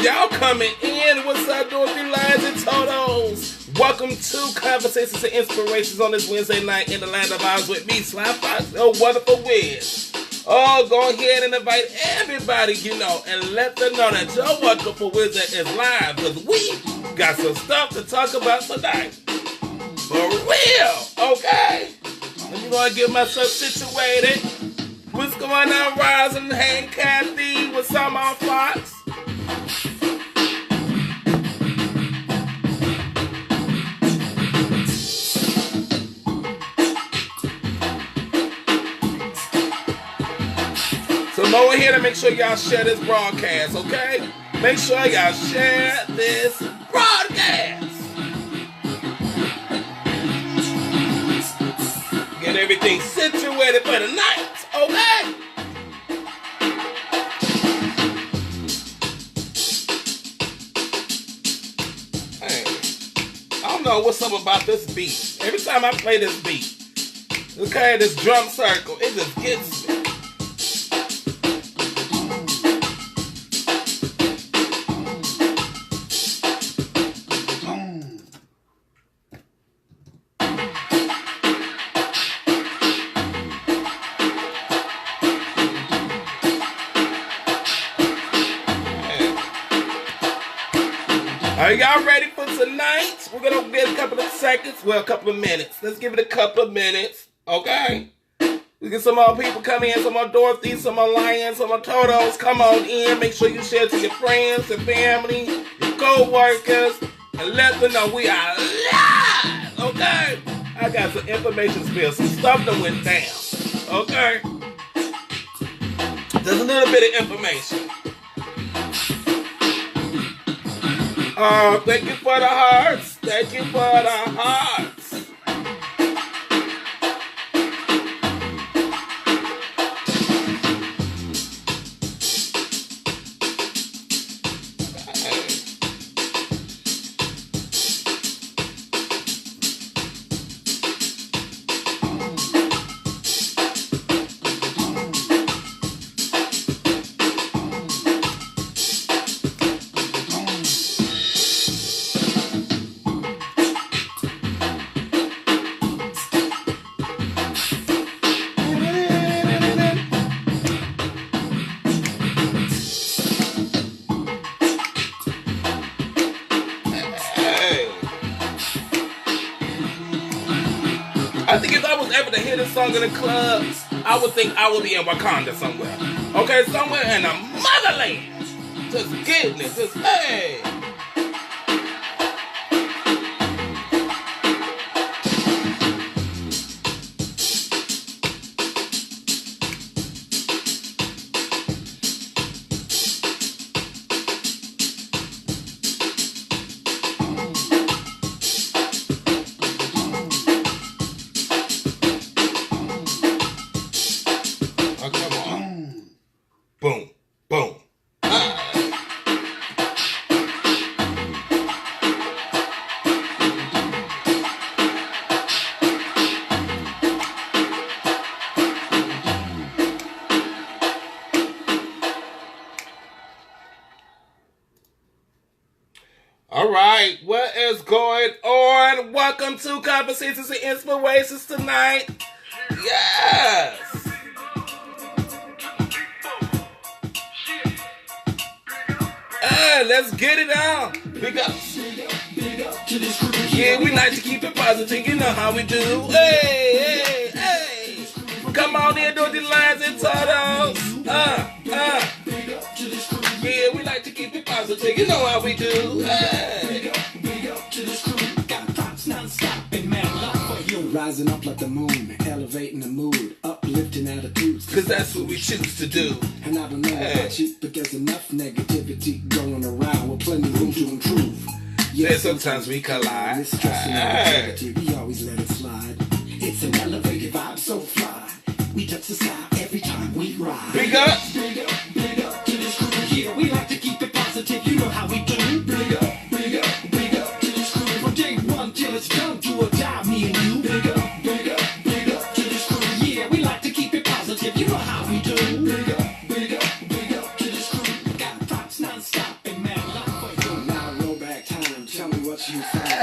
Y'all coming in. What's up, Dorothy Lines and Totos? Welcome to Conversations and Inspirations on this Wednesday night in the land of Oz with me, Sly Foxx, oh wonderful Wiz. Oh, go ahead and invite everybody, and let them know that your wonderful wizard is live, because we got some stuff to talk about tonight. For real, okay? I'm going to get myself situated. What's going on, Rising? Hey, Kathy. What's up, on Foxx? So over here to make sure y'all share this broadcast, okay? Make sure y'all share this broadcast. Get everything situated for the night, okay? Hey, I don't know what's up about this beat. Every time I play this beat, okay, this drum circle, it just gets me. Are y'all ready for tonight? We're going to get a couple of seconds. Well, a couple of minutes. Let's give it a couple of minutes. Okay? We get some more people come in. Some more Dorothy, some more Lions, some more Totos. Come on in. Make sure you share to your friends, your family, your co-workers. And let them know we are live. Okay? I got some information spill. Some stuff that went down. Okay? There's a little bit of information. Thank you for the hearts. Thank you for the hearts. I think if I was ever to hear this song in the club, I would think I would be in Wakanda somewhere. Okay, somewhere in the motherland. Just getting it. Just, hey. Boom, boom. All right, what is going on? Welcome to Conversations and Inspirations tonight. Yes. Let's get it on. Big up. Yeah, we like to keep it positive. You know how we do. Hey, hey, hey. Come on in, Dorothy Lines and Totos. Yeah, we like to keep it positive. You know how we do. Hey. Rising up like the moon, elevating the mood, uplifting attitudes. Cause that's what we choose to do. And I don't know about you, but there's enough negativity going around with plenty room to improve. Yeah, sometimes we collide. Mistrust and negativity, we always let it slide. It's an elevated vibe, so fly. We touch the sky every time we ride. Big up. Big up, big up to this crew here. We like to keep it positive, you know how we do. Big up, big up, big up to this crew. From day one till it's done, do or die, me and you. Big up, big up, big up to this crew. Yeah, we like to keep it positive, you know how we do. Big up, big up, big up to this crew. Got thoughts non-stop and mad life.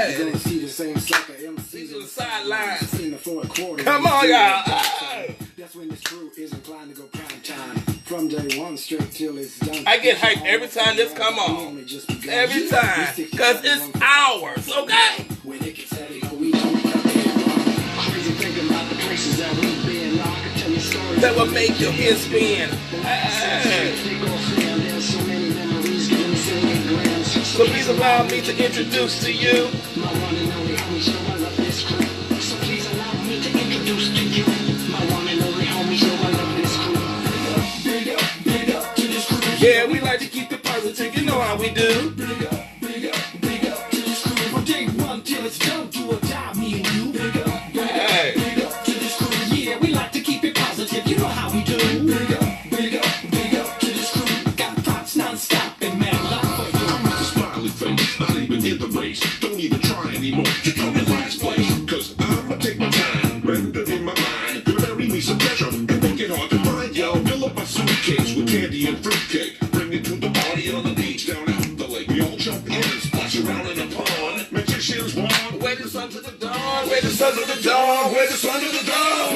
Hey. You're gonna see the same sucker MCs These are on the sidelines. in the fourth quarter. Come on, y'all. Hey. That's when this crew is inclined to go prime time. From day one straight till it's done. I get hyped every time this come on. Every time. Because it's ours, okay? When it gets heavy, we don't cut it. Crazy thinking about the places that we've been. I can tell you stories That will make your head spin. Hey. So please allow me to introduce to you my one and only homie, so I love this crew. So please allow me to introduce to you my one and only homie, so I love this crew. Big up to this crew. Yeah, we like to keep it positive. You know how we do. Big up to this crew. From day one till it's done, do or die, me and you. Big up to this crew. Yeah, we like to keep it positive. You know how we do. Big up to this crew. Got thoughts non-stop and mad love for you. I'm Mr. Smiley Face, not even in the race. Don't even try anymore. You come in last place. Cause I'ma take my time, render in my mind. Bury me some treasure and make it hard to find. Yo, fill up my suitcase with candy and fruitcake. Bring it to the party on the beach down at the lake. We all jump in and splash around in the pond. Magicians want. Wait the sun to the dawn. Wait the sun to the dawn. Wait the sun to the dawn.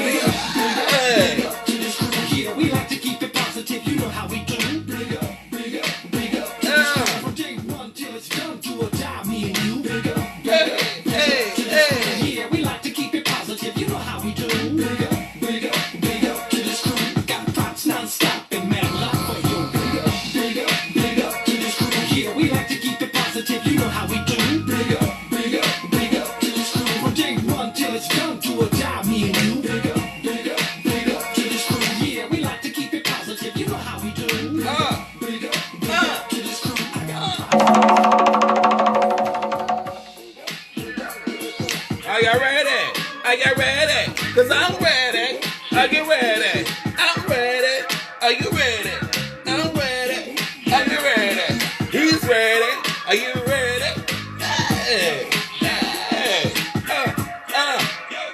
Hey. To this crew, yeah, we like to keep it positive. You know how we do. Big up to this crew. From day one till it's done, do or die, me and you. Big up Hey. yeah, we like to keep it positive. You know how we do. Big up to this crew. Got thoughts non-stop and mad love for you. Big up to this crew. Yeah, we like to keep it positive. You know how we do. Big up to this crew. From day one till it's done, do or die, me and you. Big up to this crew. Yeah, we like to keep it positive. You know how we do. Big up to this crew. Are y'all ready? Are y'all ready? Cause I'm ready. Are you ready? I'm ready. Are you ready? I'm ready. Are you ready? He's ready. Are you ready? Hey. Hey.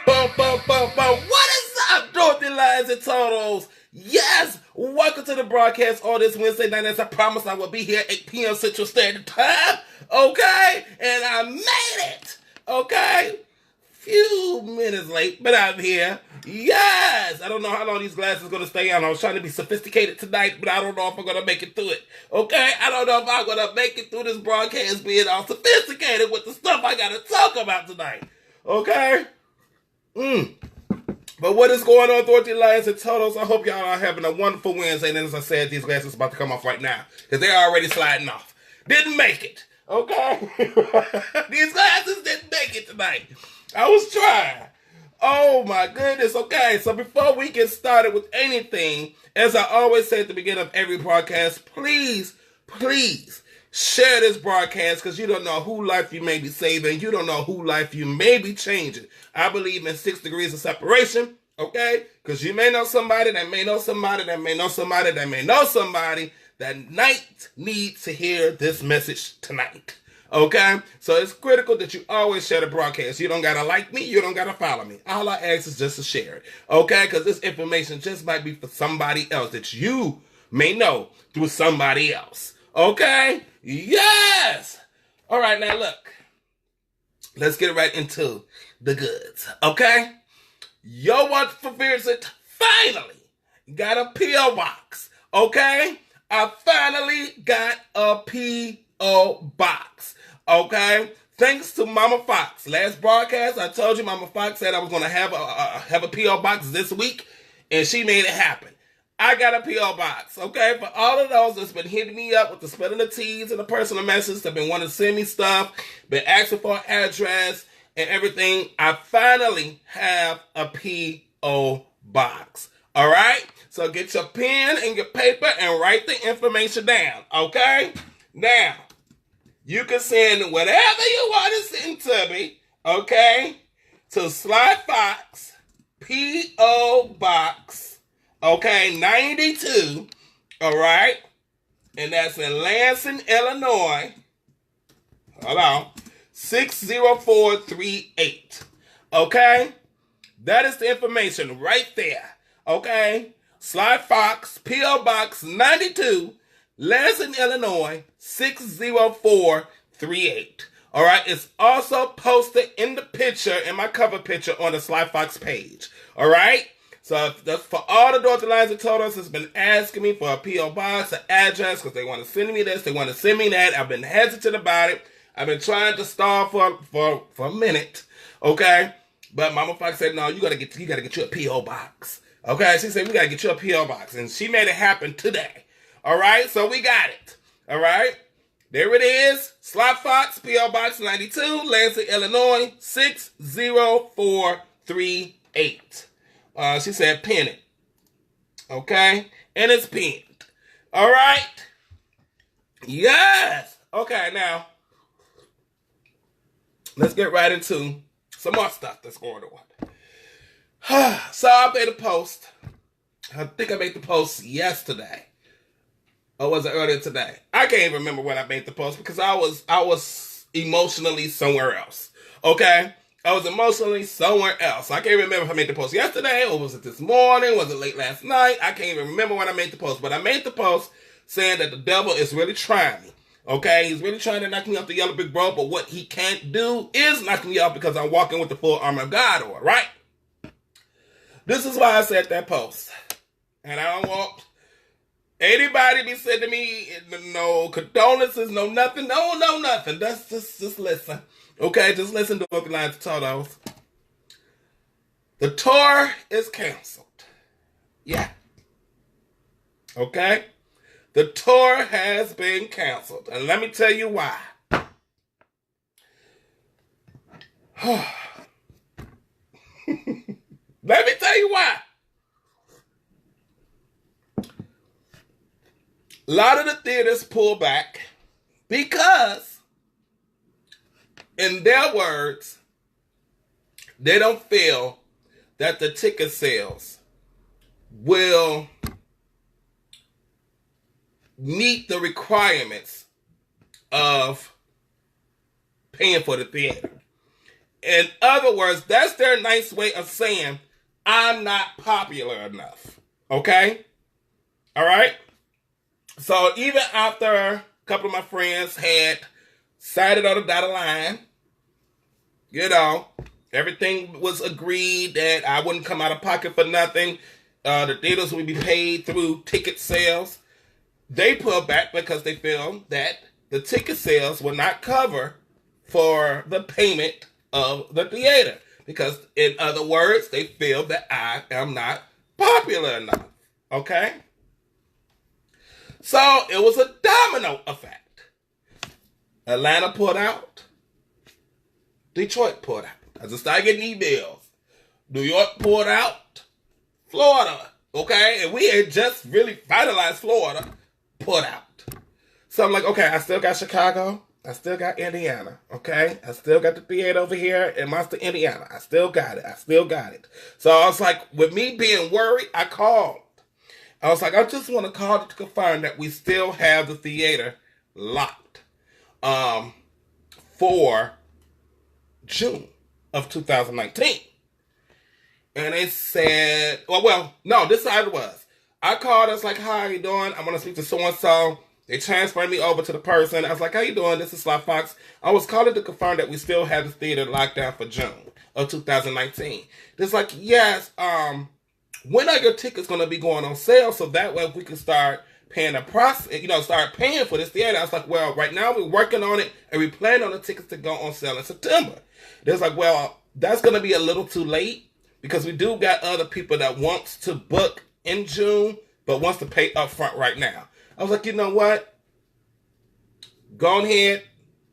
Boom, boom, boom, boom. What is up, Dorothy Lions and Totals? Yes, welcome to the broadcast on this Wednesday night. As I promised, I will be here 8 p.m. Central Standard Time. Okay? And I made it. Okay? Few minutes late, but I'm here. Yes! I don't know how long these glasses are going to stay on. I was trying to be sophisticated tonight, but I don't know if I'm going to make it through it. Okay? I don't know if I'm going to make it through this broadcast being all sophisticated with the stuff I got to talk about tonight. Okay? But what is going on, Dorothy Lions and Totals? I hope y'all are having a wonderful Wednesday. And as I said, these glasses are about to come off right now because they're already sliding off. Didn't make it. Okay? These glasses didn't make it tonight. I was trying. Oh my goodness. Okay, so before we get started with anything, as I always say at the beginning of every broadcast, please share this broadcast because you don't know who life you may be saving. You don't know who life you may be changing. I believe in 6 degrees of separation, okay? Because you may know somebody that may know somebody that may know somebody that may know somebody that night needs to hear this message tonight. Okay? So it's critical that you always share the broadcast. You don't got to like me. You don't got to follow me. All I ask is just to share it. Okay? Because this information just might be for somebody else that you may know through somebody else. Okay? Yes! All right, now look. Let's get right into the goods. Okay? Yo, what for visit finally got a P.O. box. Okay? I finally got a P.O. box. Okay? Thanks to Mama Foxx. Last broadcast, I told you Mama Foxx said I was going to have a P.O. box this week, and she made it happen. I got a P.O. box, okay? For all of those that's been hitting me up with the spelling of T's and the personal message, that been wanting to send me stuff, been asking for an address and everything, I finally have a P.O. box. All right? So get your pen and your paper and write the information down, okay? Now, you can send whatever you want to send to me, okay? To Sly Foxx, P.O. Box, okay, 92, all right? And that's in Lansing, Illinois. Hold on. 60438, okay? That is the information right there, okay? Sly Foxx, P.O. Box 92, Lansing, Illinois, 60438. All right, it's also posted in the picture, in my cover picture on the Sly Fox page. All right, so that's for all the Dorothy Lines and Totos that's been asking me for a P.O. box, an address, because they want to send me this, they want to send me that. I've been hesitant about it. I've been trying to stall for a minute, okay? But Mama Fox said, no, you gotta get you a P.O. box. Okay, she said, we gotta get you a P.O. box. And she made it happen today. All right, so we got it. All right, there it is. Sly Fox, P.O. Box 92, Lansing, Illinois, 60438. She said, pin it. Okay, and it's pinned. All right. Yes. Okay, now, let's get right into some more stuff that's going on. So I made a post. I think I made the post yesterday. Or was it earlier today? I can't even remember when I made the post because I was emotionally somewhere else. Okay? I was emotionally somewhere else. I can't remember if I made the post yesterday or was it this morning? Was it late last night? I can't even remember when I made the post. But I made the post saying that the devil is really trying me. Okay? He's really trying to knock me off the yellow brick road, but what he can't do is knock me off because I'm walking with the full armor of God on, right? This is why I said that post. And I don't want anybody be sending me no condolences, no nothing. No, nothing. That's just listen. Okay, just listen to what the lines told us. The tour is canceled. Yeah. Okay? The tour has been canceled. And let me tell you why. Let me tell you why. A lot of the theaters pull back because, in their words, they don't feel that the ticket sales will meet the requirements of paying for the theater. In other words, that's their nice way of saying, I'm not popular enough. Okay? All right? So even after a couple of my friends had signed it on the dotted line, you know, everything was agreed that I wouldn't come out of pocket for nothing. The theaters would be paid through ticket sales. They pulled back because they feel that the ticket sales will not cover for the payment of the theater. Because, in other words, they feel that I am not popular enough. Okay? So, it was a domino effect. Atlanta pulled out. Detroit pulled out. I just started getting emails. New York pulled out. Florida. Okay? And we had just really finalized Florida. Pulled out. So, I'm like, okay, I still got Chicago. I still got Indiana, okay? I still got the theater over here in Monster, Indiana. I still got it. So I was like, with me being worried, I called. I was like, I just want to call to confirm that we still have the theater locked for June of 2019. And they said, no, this is how it was. I called, I was like, hi, how you doing? I'm going to speak to so-and-so. They transferred me over to the person. I was like, how you doing? This is Sly Fox. I was calling to confirm that we still have the theater locked down for June of 2019. It's like, yes, when are your tickets going to be going on sale? So that way we can start paying start paying for this theater. I was like, well, right now we're working on it and we plan on the tickets to go on sale in September. It's like, well, that's going to be a little too late because we do got other people that wants to book in June but wants to pay up front right now. I was like, you know what? Go ahead.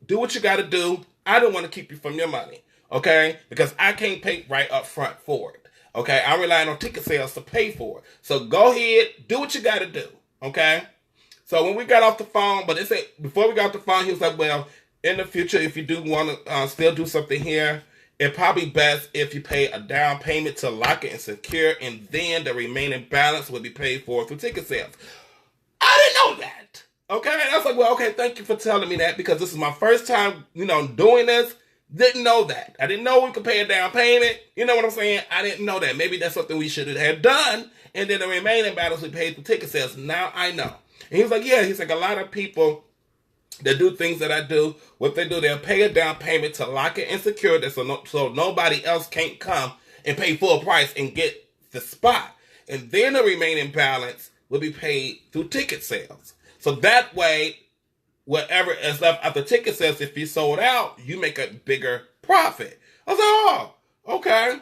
Do what you got to do. I don't want to keep you from your money. Okay? Because I can't pay right up front for it. Okay? I'm relying on ticket sales to pay for it. So go ahead. Do what you got to do. Okay? So when we got off the phone, but before we got off the phone, he was like, well, in the future, if you do want to still do something here, it's probably best if you pay a down payment to lock it and secure, and then the remaining balance will be paid for through ticket sales. I didn't know that. Okay? And I was like, well, okay, thank you for telling me that because this is my first time, doing this. Didn't know that. I didn't know we could pay a down payment. You know what I'm saying? I didn't know that. Maybe that's something we should have done. And then the remaining balance we paid for ticket sales. Now I know. And he was like, yeah. He's like, a lot of people that do things that I do, what they do, they'll pay a down payment to lock it and secure it so nobody else can't come and pay full price and get the spot. And then the remaining balance will be paid through ticket sales. So that way, whatever is left after ticket sales, if you sold out, you make a bigger profit. I was like, oh, okay.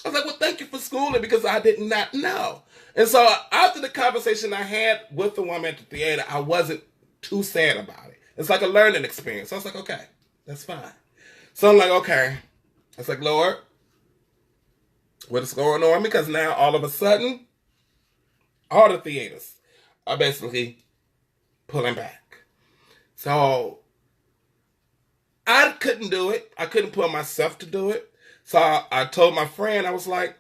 I was like, well, thank you for schooling because I did not know. And so after the conversation I had with the woman at the theater, I wasn't too sad about it. It's like a learning experience. So I was like, okay, that's fine. So I'm like, okay. I was like, Lord, what is going on? Because now all of a sudden, all the theaters are basically pulling back. So I couldn't do it. I couldn't put myself to do it. So I told my friend, I was like,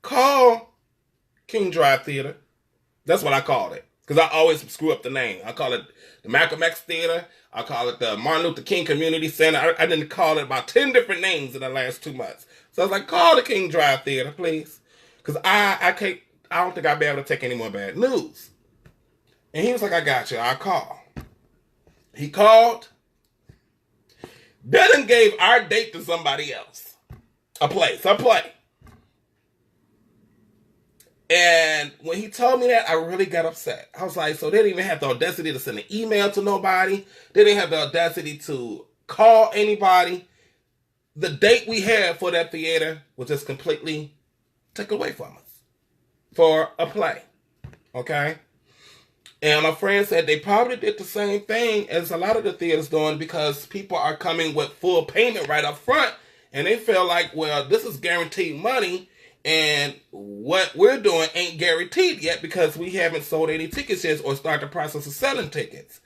call King Drive Theater. That's what I called it. Because I always screw up the name. I call it the Malcolm X Theater. I call it the Martin Luther King Community Center. I didn't call it about 10 different names in the last 2 months. So I was like, call the King Drive Theater, please. Because I don't think I'll be able to take any more bad news. And he was like, I got you. I'll call. He called. Then gave our date to somebody else. A play. And when he told me that, I really got upset. I was like, so they didn't even have the audacity to send an email to nobody. They didn't have the audacity to call anybody. The date we had for that theater was just completely taken away from us for a play. Okay? And my friend said they probably did the same thing as a lot of the theaters doing because people are coming with full payment right up front. And they feel like, well, this is guaranteed money. And what we're doing ain't guaranteed yet because we haven't sold any tickets yet or started the process of selling tickets.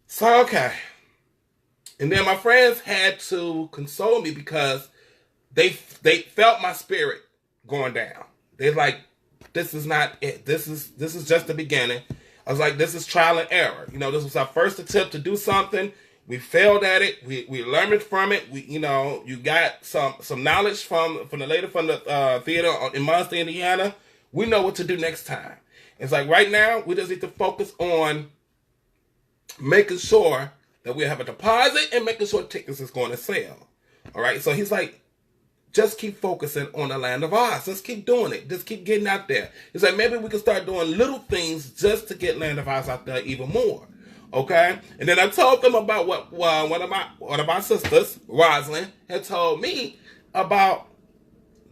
So, okay. And then my friends had to console me because they felt my spirit going down. They're like, this is not it. This is just the beginning. I was like, this is trial and error. You know, this was our first attempt to do something. We failed at it. We learned from it. You got some knowledge from the lady from the theater in Munster, Indiana. We know what to do next time. It's like right now, we just need to focus on making sure that we have a deposit and making sure tickets is going to sell. All right. So he's like, just keep focusing on the Land of Oz. Just keep doing it. Just keep getting out there. It's like maybe we can start doing little things just to get Land of Oz out there even more. Okay, and then I told them about what one of my sisters, Rosalind, had told me about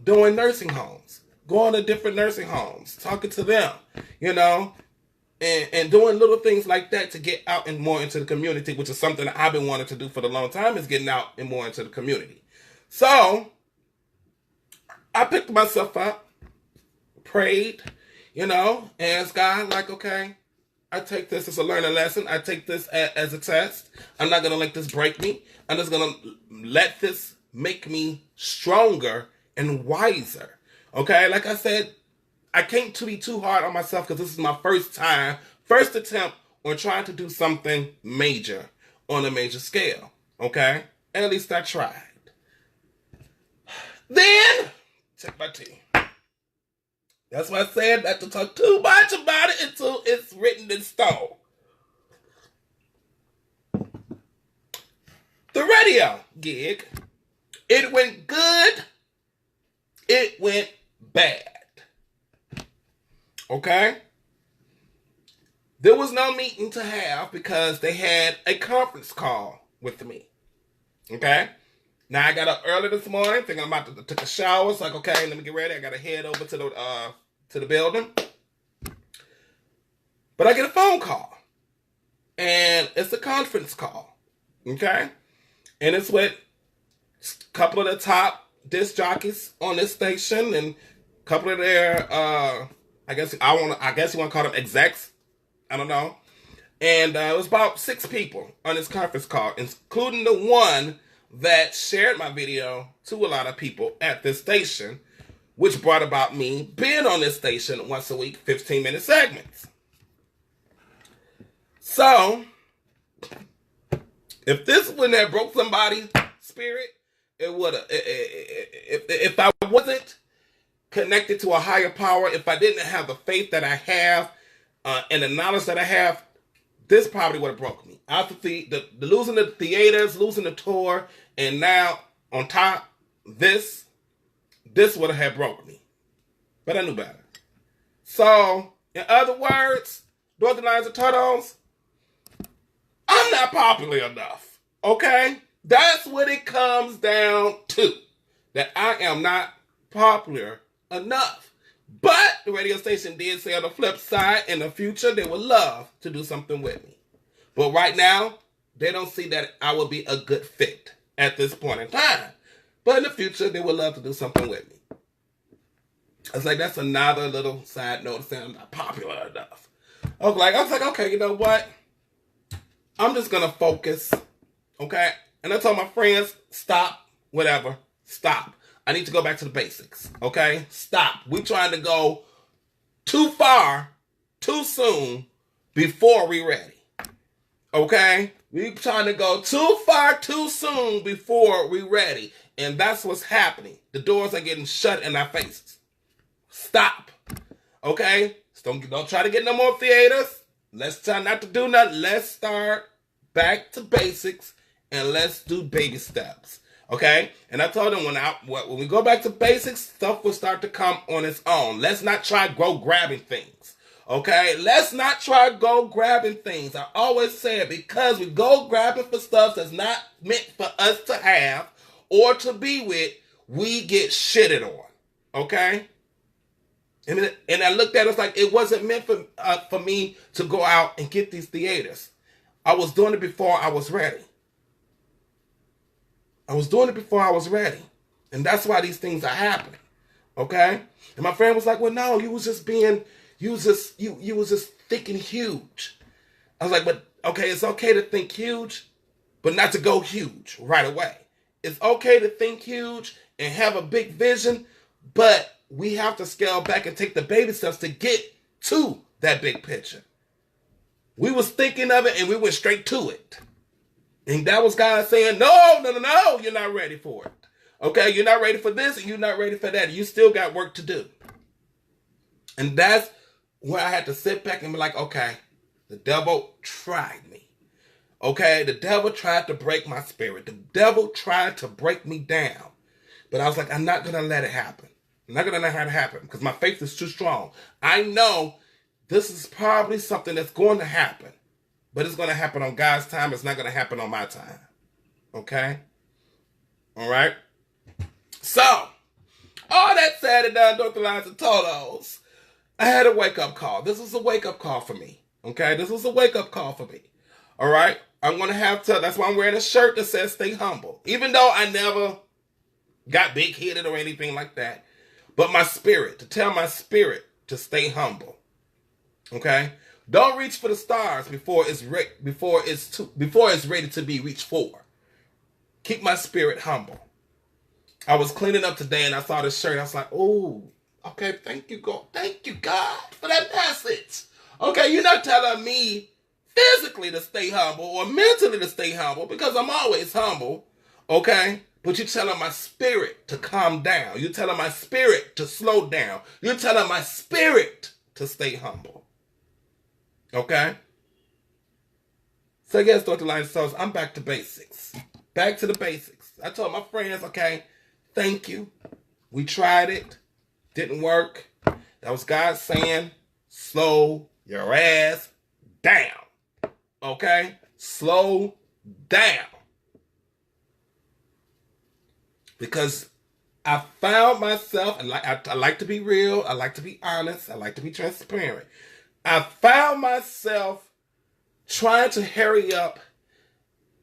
doing nursing homes, going to different nursing homes, talking to them, and doing little things like that to get out and more into the community, which is something that I've been wanting to do for a long time, is getting out and more into the community. So I picked myself up, prayed, asked God, like, okay, I take this as a learning lesson. I take this as a test. I'm not going to let this break me. I'm just going to let this make me stronger and wiser. Okay? Like I said, I can't be too hard on myself because this is my first attempt on trying to do something major on a major scale. Okay? At least I tried. Then, take my tea. That's why I said not to talk too much about it until it's written in stone. The radio gig, it went good, it went bad. Okay? There was no meeting to have because they had a conference call with me. Okay? Now I got up early this morning thinking I'm about to take a shower. It's like, okay, let me get ready. I got to head over to the building. But I get a phone call. And it's a conference call. Okay? And it's with a couple of the top disc jockeys on this station and a couple of their I guess you want to call them execs. I don't know. And it was about 6 people on this conference call, including the one that shared my video to a lot of people at this station, which brought about me being on this station once a week, 15-minute segments. So, if this wouldn't have broke somebody's spirit, it would have. If I wasn't connected to a higher power, if I didn't have the faith that I have and the knowledge that I have, this probably would have broke me. After the losing the theaters, losing the tour, and now on top, this would have had broke me. But I knew better. So, in other words, Dorothy Lions and Turtles, I'm not popular enough. Okay? That's what it comes down to. That I am not popular enough. But the radio station did say on the flip side, in the future, they would love to do something with me. But right now, they don't see that I would be a good fit at this point in time. But in the future, they would love to do something with me. I was like, that's another little side note saying I'm not popular enough. I was like, okay, you know what? I'm just going to focus, okay? And I told my friends, stop, whatever, stop. I need to go back to the basics, okay? Stop. We trying to go too far, too soon, before we ready, okay? We trying to go too far, too soon, before we ready. And that's what's happening. The doors are getting shut in our faces. Stop. Okay? Don't try to get no more theaters. Let's try not to do nothing. Let's start back to basics and let's do baby steps. Okay? And I told them when we go back to basics, stuff will start to come on its own. Let's not try go grabbing things. Okay? Let's not try go grabbing things. I always say it, because we go grabbing for stuff that's not meant for us to have or to be with, we get shitted on. Okay? And I looked at it, like it wasn't meant for me to go out and get these theaters. I was doing it before I was ready. And that's why these things are happening. Okay? And my friend was like, well, no, you was just thinking huge. I was like, but okay, it's okay to think huge, but not to go huge right away. It's okay to think huge and have a big vision, but we have to scale back and take the baby steps to get to that big picture. We was thinking of it and we went straight to it. And that was God saying, no, you're not ready for it. Okay, you're not ready for this and you're not ready for that. You still got work to do. And that's where I had to sit back and be like, okay, the devil tried me. Okay, the devil tried to break my spirit. The devil tried to break me down. But I was like, I'm not going to let it happen. I'm not going to let it happen because my faith is too strong. I know this is probably something that's going to happen, but it's going to happen on God's time. It's not going to happen on my time. Okay? All right? So, all that said and done, Dorothy Lions and Totos, I had a wake-up call. This was a wake-up call for me. Okay? This was a wake-up call for me. All right? I'm going to have to, that's why I'm wearing a shirt that says stay humble. Even though I never got big-headed or anything like that. But my spirit, to tell my spirit to stay humble. Okay? Don't reach for the stars before it's ready to be reached for. Keep my spirit humble. I was cleaning up today and I saw this shirt. I was like, oh, okay, thank you, God. Thank you, God, for that message. Okay, you're not telling me physically to stay humble or mentally to stay humble because I'm always humble. Okay? But you're telling my spirit to calm down. You're telling my spirit to slow down. You're telling my spirit to stay humble. Okay? So yes, Dr. Lions Souls, I'm back to basics. Back to the basics. I told my friends, okay, thank you. We tried it. Didn't work. That was God saying, slow your ass down. Okay? Slow down. Because I found myself, and I like to be real, I like to be honest, I like to be transparent. I found myself trying to hurry up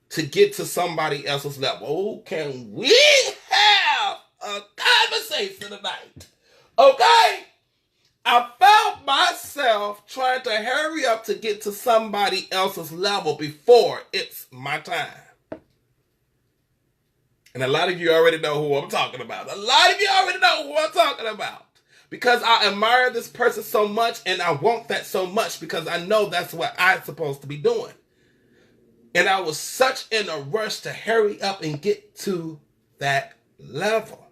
to get to somebody else's level. Oh, can we have a conversation tonight? Okay? I found myself trying to hurry up to get to somebody else's level before it's my time. And a lot of you already know who I'm talking about. Because I admire this person so much and I want that so much because I know that's what I'm supposed to be doing. And I was such in a rush to hurry up and get to that level.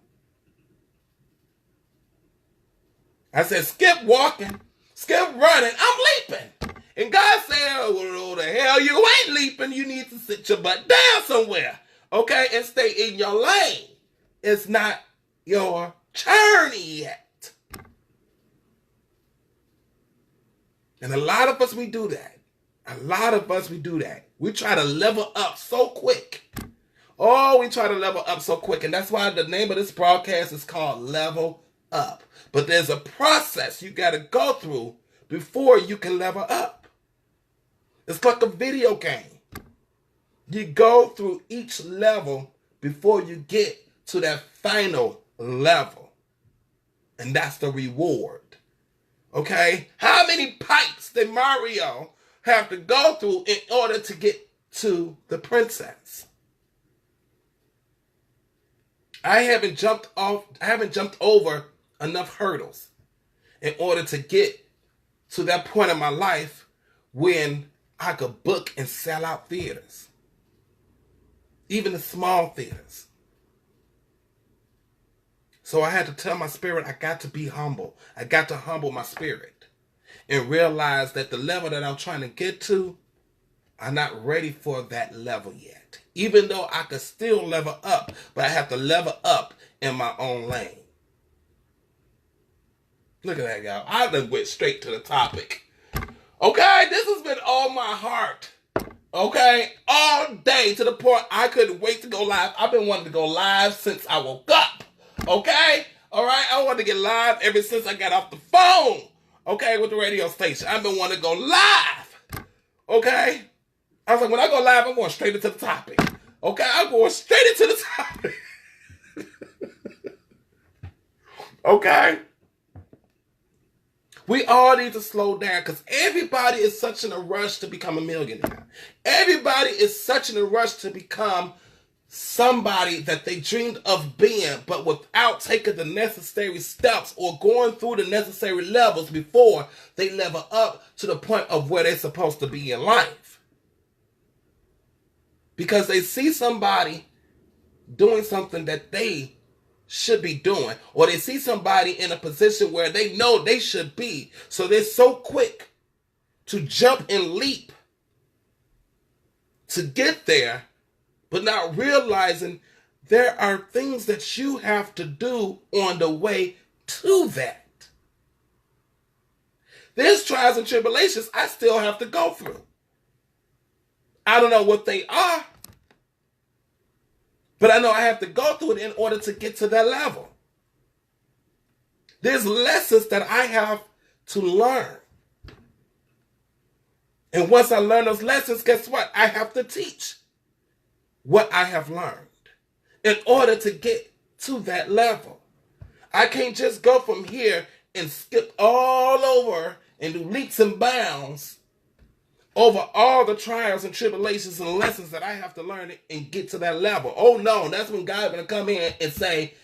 I said, skip walking, skip running, I'm leaping. And God said, well, the hell you ain't leaping. You need to sit your butt down somewhere. Okay? And stay in your lane. It's not your turn yet. And a lot of us, we do that. A lot of us, we do that. We try to level up so quick. Oh, we try to level up so quick. And that's why the name of this broadcast is called Level Up. But there's a process you got to go through before you can level up. It's like a video game. You go through each level before you get to that final level. And that's the reward. Okay? How many pipes did Mario have to go through in order to get to the princess? I haven't jumped over enough hurdles in order to get to that point in my life when I could book and sell out theaters. Even the small theaters. So I had to tell my spirit, I got to be humble. I got to humble my spirit and realize that the level that I'm trying to get to, I'm not ready for that level yet. Even though I could still level up, but I have to level up in my own lane. Look at that, y'all. I done went straight to the topic. Okay, this has been on my heart. Okay, all day to the point I couldn't wait to go live. I've been wanting to go live since I woke up. Okay, all right. I wanted to get live ever since I got off the phone. Okay, with the radio station. I've been wanting to go live. Okay, I was like, when I go live, I'm going straight into the topic. Okay, I'm going straight into the topic. Okay. We all need to slow down because everybody is such in a rush to become a millionaire. Everybody is such in a rush to become somebody that they dreamed of being, but without taking the necessary steps or going through the necessary levels before they level up to the point of where they're supposed to be in life. Because they see somebody doing something that they should be doing, or they see somebody in a position where they know they should be, so they're so quick to jump and leap to get there, but not realizing there are things that you have to do on the way to that. There's trials and tribulations I still have to go through. I don't know what they are, but I know I have to go through it in order to get to that level. There's lessons that I have to learn. And once I learn those lessons, guess what? I have to teach what I have learned in order to get to that level. I can't just go from here and skip all over and do leaps and bounds over all the trials and tribulations and lessons that I have to learn and get to that level. Oh no, that's when God's going to come in and say,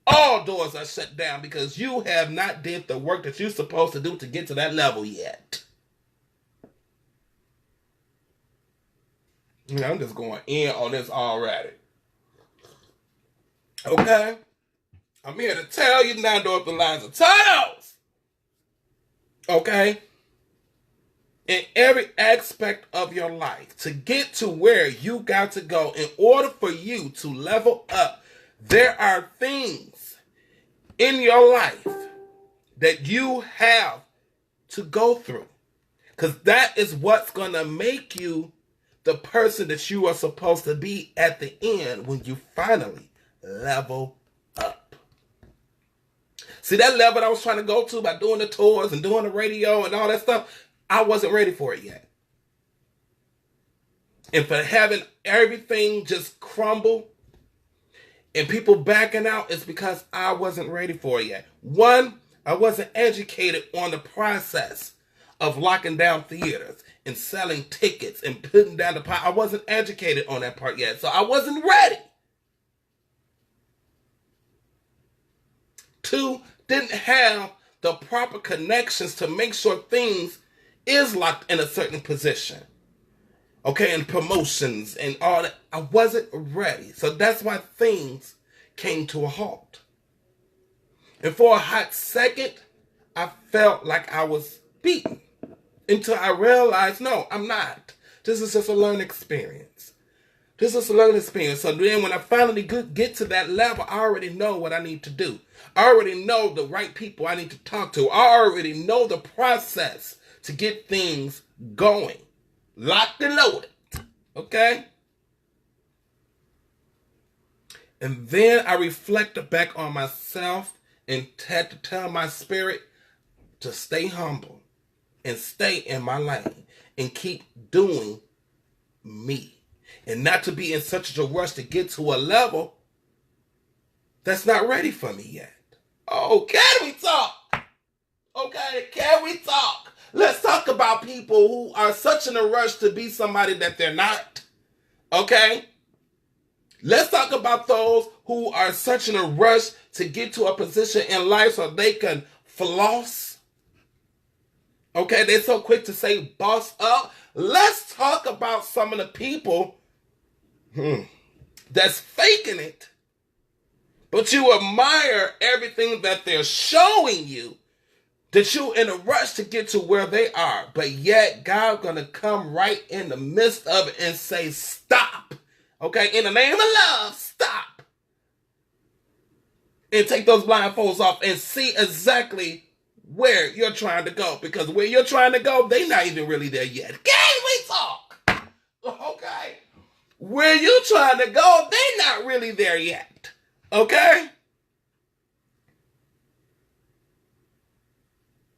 all doors are shut down because you have not did the work that you're supposed to do to get to that level yet. I'm just going in on this already. Okay? I'm here to tell you now, door up the lines of tunnels. Okay? In every aspect of your life, to get to where you got to go, in order for you to level up, there are things in your life that you have to go through. Because that is what's going to make you the person that you are supposed to be at the end when you finally level up. See, that level I was trying to go to by doing the tours and doing the radio and all that stuff, I wasn't ready for it yet. And for having everything just crumble and people backing out, it's because I wasn't ready for it yet. One, I wasn't educated on the process of locking down theaters and selling tickets and putting down the pot. I wasn't educated on that part yet, so I wasn't ready. Two, didn't have the proper connections to make sure things is locked in a certain position. Okay, and promotions and all that. I wasn't ready. So that's why things came to a halt. And for a hot second, I felt like I was beaten. until I realized, no, I'm not. This is just a learning experience. This is a learning experience. So then when I finally get to that level, I already know what I need to do. I already know the right people I need to talk to. I already know the process to get things going. Locked and loaded. Okay? And then I reflected back on myself and had to tell my spirit to stay humble and stay in my lane and keep doing me. And not to be in such a rush to get to a level that's not ready for me yet. Oh, can we talk? Okay, can we talk? Let's talk about people who are such in a rush to be somebody that they're not. Okay? Let's talk about those who are such in a rush to get to a position in life so they can floss. Okay, they're so quick to say boss up. Let's talk about some of the people that's faking it, but you admire everything that they're showing you, that you're in a rush to get to where they are, but yet God gonna come right in the midst of it and say, stop. Okay, in the name of love, stop. And take those blindfolds off and see exactly where you're trying to go. Because where you're trying to go, they're not even really there yet. Can we talk? Okay? Where you're trying to go, they're not really there yet. Okay?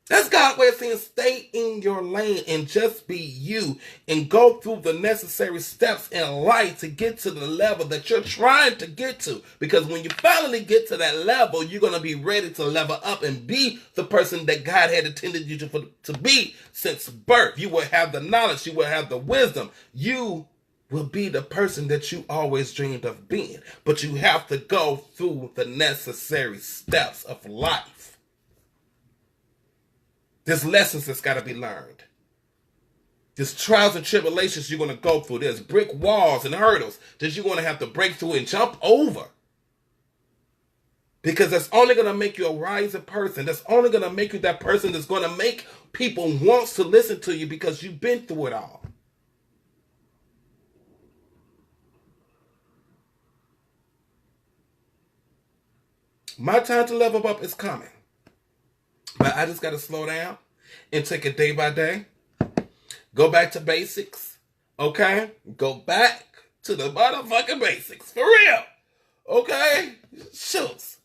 That's God's way of saying stay in your lane and just be you and go through the necessary steps in life to get to the level that you're trying to get to. Because when you finally get to that level, you're going to be ready to level up and be the person that God had intended you to be since birth. You will have the knowledge. You will have the wisdom. You will be the person that you always dreamed of being. But you have to go through the necessary steps of life. There's lessons that's got to be learned. There's trials and tribulations you're going to go through. There's brick walls and hurdles that you're going to have to break through and jump over. Because that's only going to make you a wiser person. That's only going to make you that person that's going to make people want to listen to you because you've been through it all. My time to level up is coming. But I just got to slow down and take it day by day. Go back to basics. Okay? Go back to the motherfucking basics. For real. Okay? Shoots.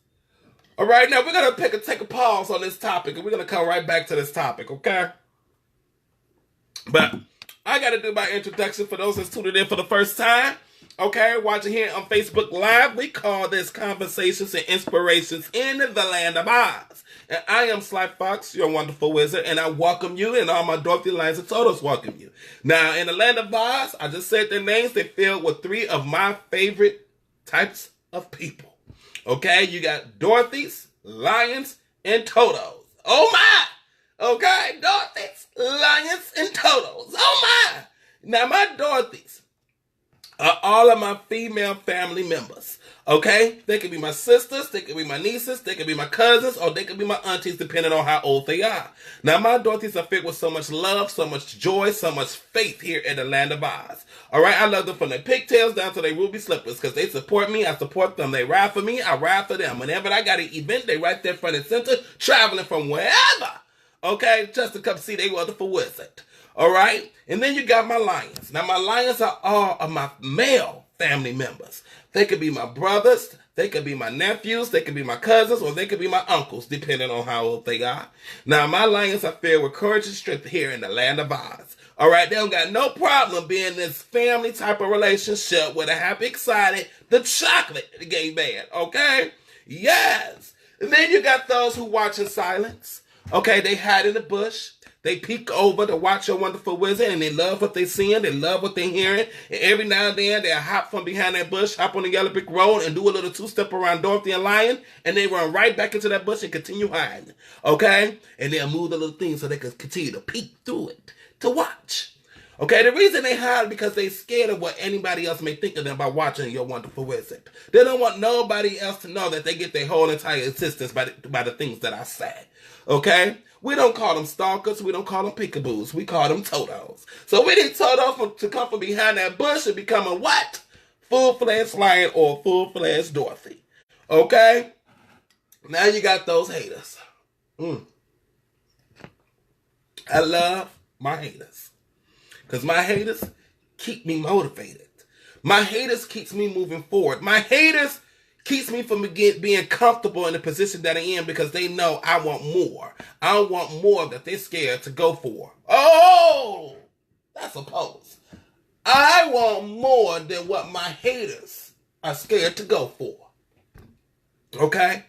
All right, now we're going to take a pause on this topic and we're going to come right back to this topic, okay? But I got to do my introduction for those that's tuning in for the first time. Okay, watching here on Facebook Live, we call this Conversations and Inspirations in the Land of Oz. And I am Foxx, your wonderful wizard, and I welcome you, and all my Dorothy Lions and Totos welcome you. Now, in the Land of Oz, I just said their names, they're filled with three of my favorite types of people. Okay, you got Dorothy's, Lions, and Totos. Oh my! Okay, Dorothy's, Lions, and Totos. Oh my! Now, my Dorothy's are all of my female family members. Okay? They could be my sisters, they could be my nieces, they could be my cousins, or they could be my aunties, depending on how old they are. Now, my Dorothy's are filled with so much love, so much joy, so much faith here in the Land of Oz. Alright? I love them from their pigtails down to their ruby slippers, because they support me, I support them. They ride for me, I ride for them. Whenever I got an event, they right there front and center, traveling from wherever. Okay? Just to come see their wonderful wizard. Alright? And then you got my lions. Now, my lions are all of my male family members. They could be my brothers, they could be my nephews, they could be my cousins, or they could be my uncles, depending on how old they are. Now, my lions are filled with courage and strength here in the Land of Oz. Alright? They don't got no problem being in this family type of relationship with a happy, excited, the chocolate gay man. Okay? Yes. And then you got those who watch in silence. Okay? They hide in the bush. They peek over to watch your wonderful wizard, and they love what they're seeing. They love what they're hearing. And every now and then, they'll hop from behind that bush, hop on the yellow brick road, and do a little two-step around Dorothy and Lion, and they run right back into that bush and continue hiding. Okay? And they'll move the little thing so they can continue to peek through it to watch. Okay? The reason they hide is because they're scared of what anybody else may think of them by watching your wonderful wizard. They don't want nobody else to know that they get their whole entire existence by the things that I say. Okay? We don't call them stalkers. We don't call them peekaboos. We call them Totos. So we need Toto to come from behind that bush and become a what? Full-fledged lion or full-fledged Dorothy. Okay? Now you got those haters. I love my haters. Because my haters keep me motivated. My haters keeps me moving forward. My haters keeps me from being comfortable in the position that I am because they know I want more. I want more that they're scared to go for. Oh, that's a pose. I want more than what my haters are scared to go for. Okay?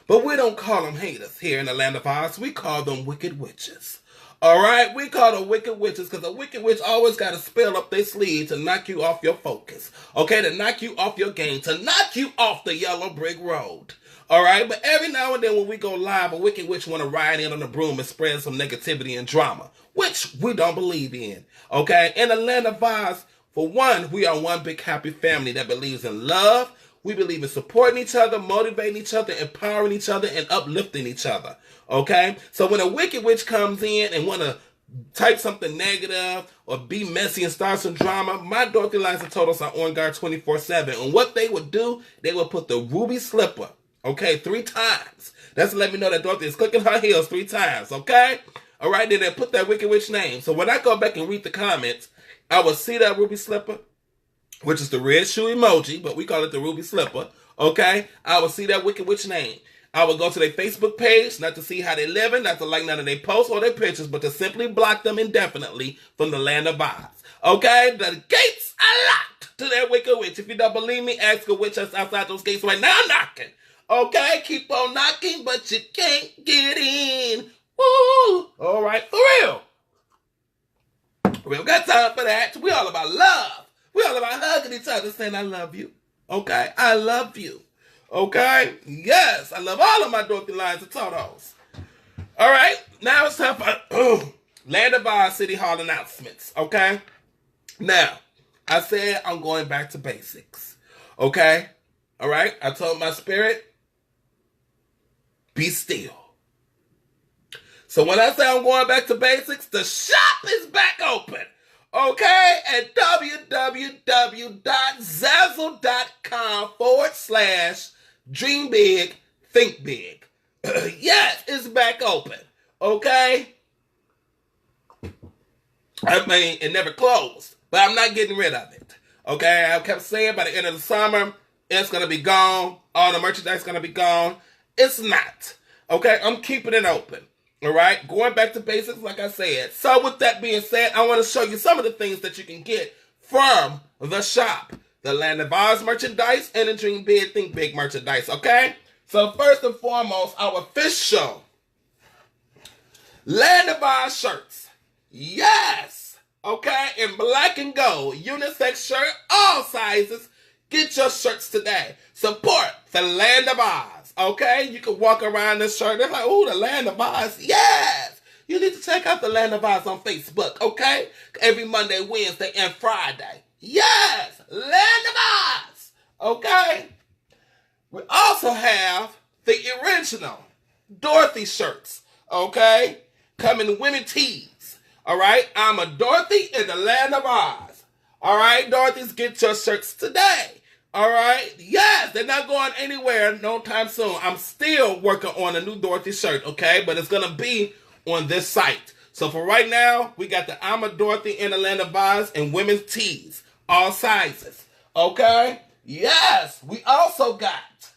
But we don't call them haters here in the land of Oz. We call them wicked witches. Alright? We call them wicked witches because a wicked witch always got a spell up their sleeve to knock you off your focus. Okay? To knock you off your game. To knock you off the yellow brick road. Alright? But every now and then when we go live, a wicked witch want to ride in on a broom and spread some negativity and drama. Which we don't believe in. Okay? In the land of Oz, for one, we are one big happy family that believes in love. We believe in supporting each other, motivating each other, empowering each other, and uplifting each other. Okay? So when a wicked witch comes in and want to type something negative or be messy and start some drama, my Dorothy Lions and Totos are on guard 24/7. And what they would do, they would put the ruby slipper, okay, 3 times. That's to let me know that Dorothy is clicking her heels 3 times, okay? All right, then they put that wicked witch name. So when I go back and read the comments, I will see that ruby slipper, which is the red shoe emoji, but we call it the ruby slipper, okay? I will see that wicked witch name. I will go to their Facebook page, not to see how they living, not to like none of their posts or their pictures, but to simply block them indefinitely from the land of Oz. Okay? The gates are locked to that wicked witch. If you don't believe me, ask a witch that's outside those gates right now knocking. Okay? Keep on knocking, but you can't get in. Woo! All right, for real. We don't got time for that. We all about love. We all about hugging each other, saying, I love you. Okay? I love you. Okay? Yes, I love all of my Dorothy Lions and Totos. All right, now it's time for Land of Oz City Hall announcements. Okay? Now, I said I'm going back to basics. Okay? All right? I told my spirit, be still. So when I say I'm going back to basics, the shop is back open. Okay, at www.zazzle.com/Dream Big, Think Big. Yes, it's back open. Okay? I mean, it never closed, but I'm not getting rid of it. Okay? I kept saying by the end of the summer, it's going to be gone. All the merchandise is going to be gone. It's not. Okay? I'm keeping it open. All right? Going back to basics, like I said. So with that being said, I want to show you some of the things that you can get from the shop. The Land of Oz merchandise and the Dream Big, Think Big merchandise, okay? So first and foremost, our official Land of Oz shirts. Yes! Okay? In black and gold. Unisex shirt, all sizes. Get your shirts today. Support the Land of Oz. Okay? You can walk around this shirt. They're like, ooh, the Land of Oz. Yes! You need to check out the Land of Oz on Facebook, okay? Every Monday, Wednesday, and Friday. Yes! Land of Oz! Okay? We also have the original Dorothy shirts, okay? Come in women tees, all right? I'm a Dorothy in the Land of Oz. All right, Dorothy's, get your shirts today. All right? Yes, they're not going anywhere no time soon. I'm still working on a new Dorothy shirt, okay? But it's going to be on this site. So for right now, we got the I'm a Dorothy in the Land of Oz and women's tees. All sizes. Okay? Yes, we also got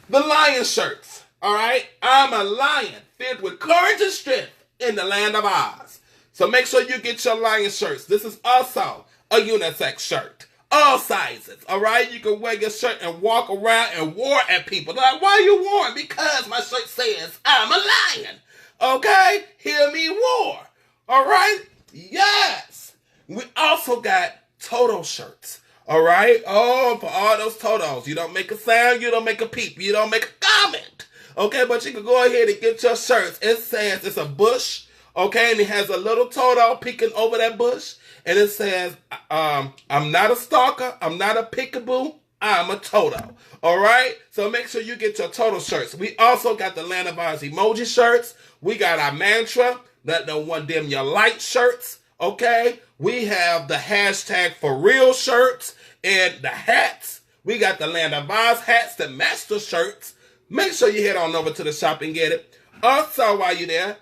the lion shirts. All right? I'm a lion filled with courage and strength in the Land of Oz. So make sure you get your lion shirts. This is also a unisex shirt. All sizes, all right? You can wear your shirt and walk around and war at people. They're like, why are you warring? Because my shirt says, I'm a lion. Okay? Hear me war. All right? Yes. We also got Toto shirts. All right? Oh, for all those Totos. You don't make a sound, you don't make a peep, you don't make a comment. Okay? But you can go ahead and get your shirts. It says it's a bush. Okay? And it has a little Toto peeking over that bush. And it says, I'm not a stalker. I'm not a peekaboo. I'm a Toto. All right? So make sure you get your Toto shirts. We also got the Land of Ours emoji shirts. We got our mantra, let no one dim your light shirts. Okay? We have the hashtag for real shirts and the hats. We got the Land of Ours hats, the master shirts. Make sure you head on over to the shop and get it. Also, while you're there,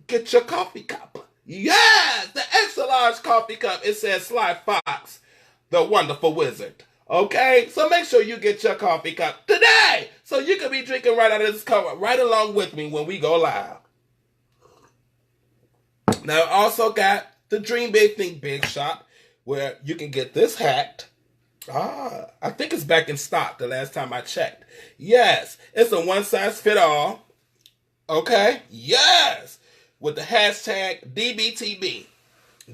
get your coffee cup. Yes, the extra large coffee cup. It says Sly Foxx, the wonderful wizard. Okay, so make sure you get your coffee cup today, so you can be drinking right out of this cup right along with me when we go live. Now, I also got the Dream Big, Think Big shop, where you can get this hat. I think it's back in stock the last time I checked. Yes, it's a one-size-fit-all. Okay, yes, with the hashtag DBTB.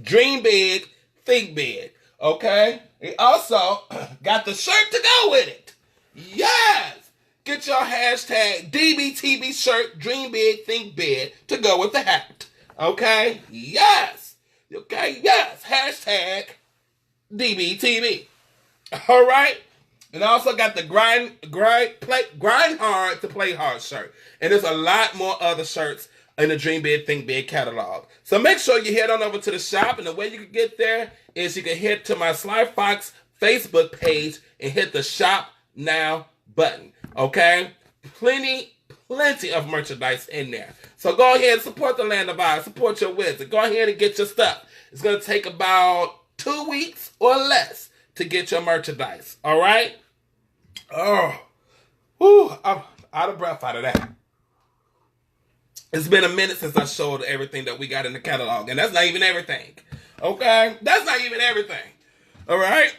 Dream big, think big. Okay, we also got the shirt to go with it. Yes, get your hashtag DBTB shirt, Dream Big, Think Big, to go with the hat. Okay, yes. Okay, yes, hashtag DBTB. All right. And I also got the grind hard to play hard shirt. And there's a lot more other shirts in the Dream Big, Think Big catalog. So make sure you head on over to the shop. And the way you can get there is you can head to my Sly Foxx Facebook page and hit the Shop Now button. Okay? Plenty of merchandise in there. So go ahead and support the Land of Ours. Support your wizard. Go ahead and get your stuff. It's going to take about 2 weeks or less to get your merchandise. All right? Oh, whew, I'm out of breath out of that. It's been a minute since I showed everything that we got in the catalog, and that's not even everything. Okay? That's not even everything. All right?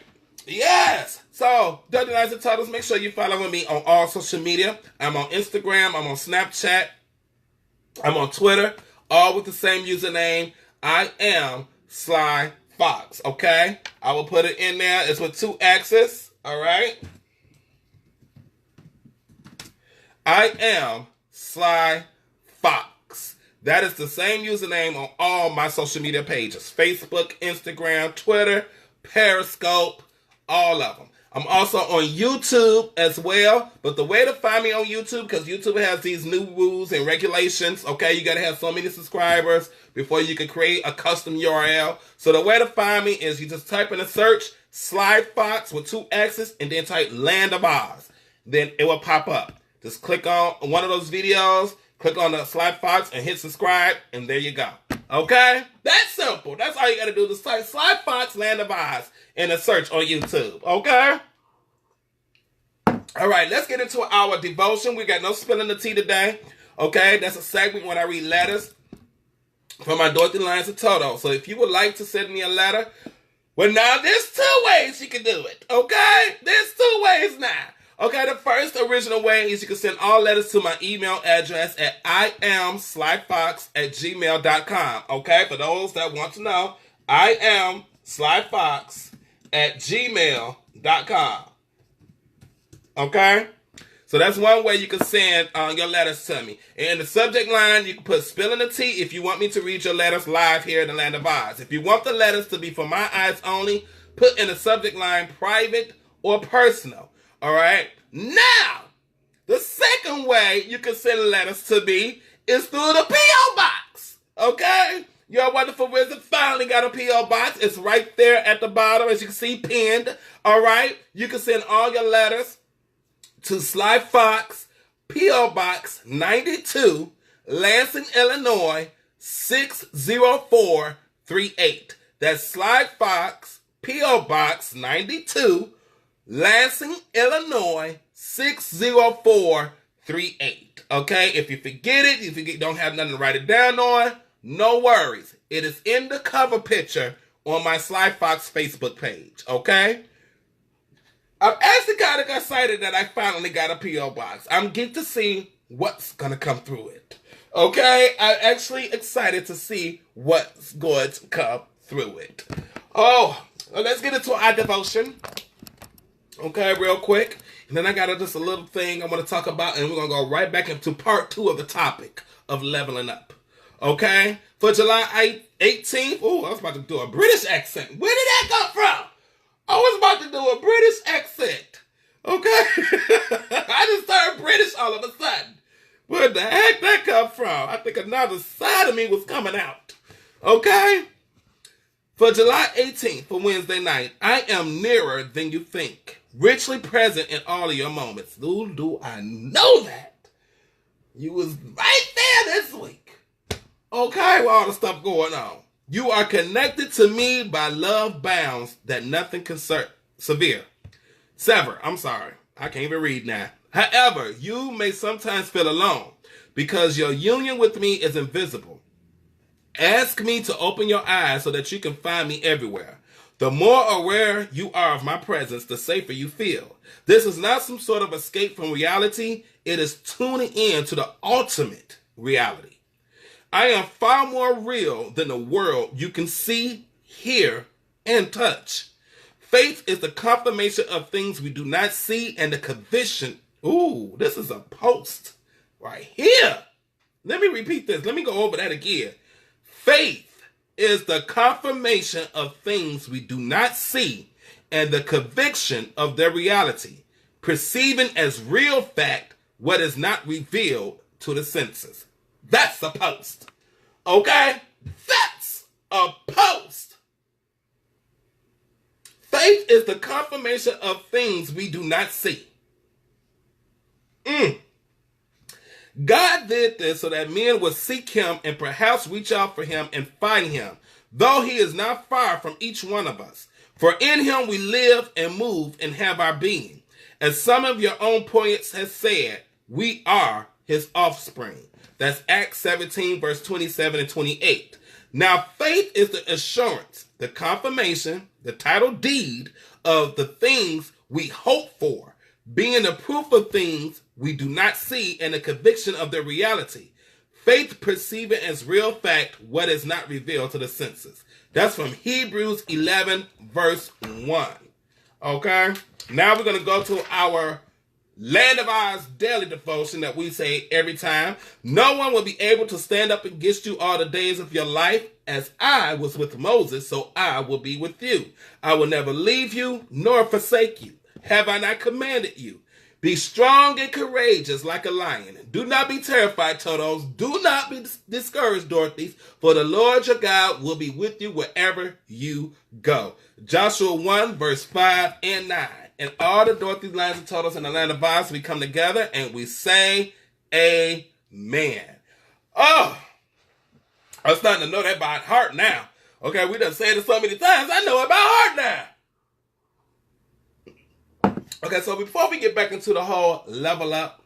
Yes. So, Dirty Lies and Titles, make sure you follow me on all social media. I'm on Instagram. I'm on Snapchat. I'm on Twitter. All with the same username. I am Sly Foxx. Okay? I will put it in there. It's with 2 X's. All right? I am Sly Foxx. That is the same username on all my social media pages. Facebook, Instagram, Twitter, Periscope, all of them. I'm also on YouTube as well. But the way to find me on YouTube, because YouTube has these new rules and regulations. Okay, you got to have so many subscribers before you can create a custom URL. So the way to find me is you just type in a search, Sly Foxx with 2 X's, and then type Land of Oz. Then it will pop up. Just click on one of those videos, click on the Sly Foxx, and hit subscribe, and there you go. Okay? That's simple. That's all you got to do. Just type Sly Foxx, Land of Oz in a search on YouTube. Okay? All right, let's get into our devotion. We got no spilling the tea today. Okay? That's a segment when I read letters from my Dorothy Lines of Toto. So if you would like to send me a letter, well, now there's 2 ways you can do it. Okay? There's 2 ways now. Okay, the first original way is you can send all letters to my email address at iamslyfox@gmail.com. Okay, for those that want to know, iamslyfox@gmail.com. Okay? So that's one way you can send your letters to me. And in the subject line, you can put spilling the tea if you want me to read your letters live here in the Land of Oz. If you want the letters to be for my eyes only, put in the subject line private or personal. All right. Now, the second way you can send letters to me is through the P.O. Box. Okay? Your wonderful wizard finally got a P.O. Box. It's right there at the bottom, as you can see, pinned. All right? You can send all your letters to Sly Foxx, P.O. Box 92, Lansing, Illinois, 60438. That's Sly Foxx, P.O. Box 92, Lansing, Illinois, 60438. Okay, if you forget it, if you don't have nothing to write it down on, no worries. It is in the cover picture on my Sly Foxx Facebook page. Okay, I'm actually kind of excited that I finally got a P.O. Box. I'm getting to see what's gonna come through it. Okay, I'm actually excited to see what's going to come through it. Oh, well, let's get into our devotion. Okay, real quick. And then I got just a little thing I want to talk about, and we're going to go right back into part 2 of the topic of leveling up. Okay? For July 18th, oh, I was about to do a British accent. Where did that come from? I was about to do a British accent. British all of a sudden. Where the heck that come from? I think another side of me was coming out. Okay? For July 18th, for Wednesday night, I am nearer than you think. Richly present in all of your moments. Do I know that? You was right there this week. Okay, with all the stuff going on. You are connected to me by love bounds that nothing can sever. I'm sorry. I can't even read now. However, you may sometimes feel alone because your union with me is invisible. Ask me to open your eyes so that you can find me everywhere. The more aware you are of my presence, the safer you feel. This is not some sort of escape from reality. It is tuning in to the ultimate reality. I am far more real than the world you can see, hear, and touch. Faith is the confirmation of things we do not see and the conviction. Ooh, this is a post right here. Let me repeat this. Let me go over that again. Faith is the confirmation of things we do not see and the conviction of their reality, perceiving as real fact what is not revealed to the senses. That's a post. Okay? That's a post. Faith is the confirmation of things we do not see. God did this so that men would seek him and perhaps reach out for him and find him, though he is not far from each one of us. For in him we live and move and have our being. As some of your own poets have said, we are his offspring. That's Acts 17, verse 27 and 28. Now, faith is the assurance, the confirmation, the title deed of the things we hope for, being the proof of things we do not see and the conviction of their reality. Faith perceiving as real fact what is not revealed to the senses. That's from Hebrews 11, verse 1. Okay? Now we're going to go to our Land of Oz daily devotion that we say every time. No one will be able to stand up against you all the days of your life. As I was with Moses, so I will be with you. I will never leave you nor forsake you. Have I not commanded you? Be strong and courageous like a lion. Do not be terrified, Totos. Do not be discouraged, Dorothy's. For the Lord your God will be with you wherever you go. Joshua 1, verse 5 and 9. And all the Dorothy's, Lions, and Totos in the Land of Oz, we come together and we say amen. Oh, I'm starting to know that by heart now. Okay, we done said it so many times, I know it by heart now. Okay, so before we get back into the whole level up,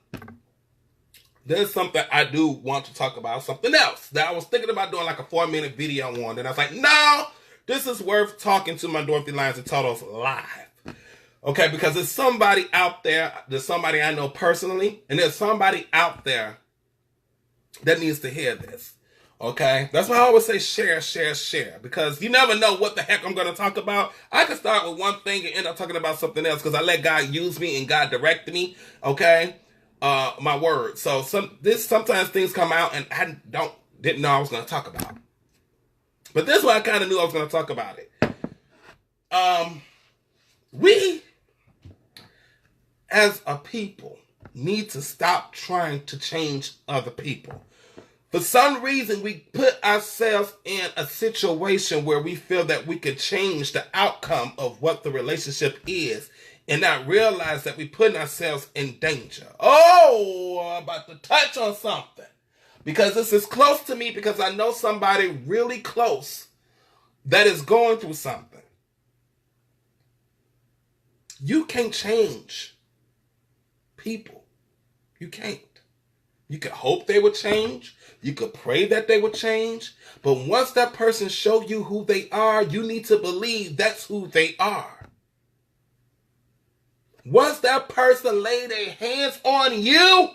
there's something I do want to talk about, something else that I was thinking about doing like a 4-minute video on. And I was like, no, this is worth talking to my Dorothy Lions and Totos live. Okay, because there's somebody out there, there's somebody I know personally, and there's somebody out there that needs to hear this. Okay? That's why I always say share, share, share. Because you never know what the heck I'm going to talk about. I can start with one thing and end up talking about something else because I let God use me and God direct me. Okay? My words. So sometimes things come out and I didn't know I was going to talk about. But this one I kind of knew I was going to talk about it. We, as a people, need to stop trying to change other people. For some reason, we put ourselves in a situation where we feel that we could change the outcome of what the relationship is and not realize that we're putting ourselves in danger. Oh, I'm about to touch on something. Because this is close to me because I know somebody really close that is going through something. You can't change people. You can't. You could hope they would change. You could pray that they would change. But once that person show you who they are, you need to believe that's who they are. Once that person lay their hands on you,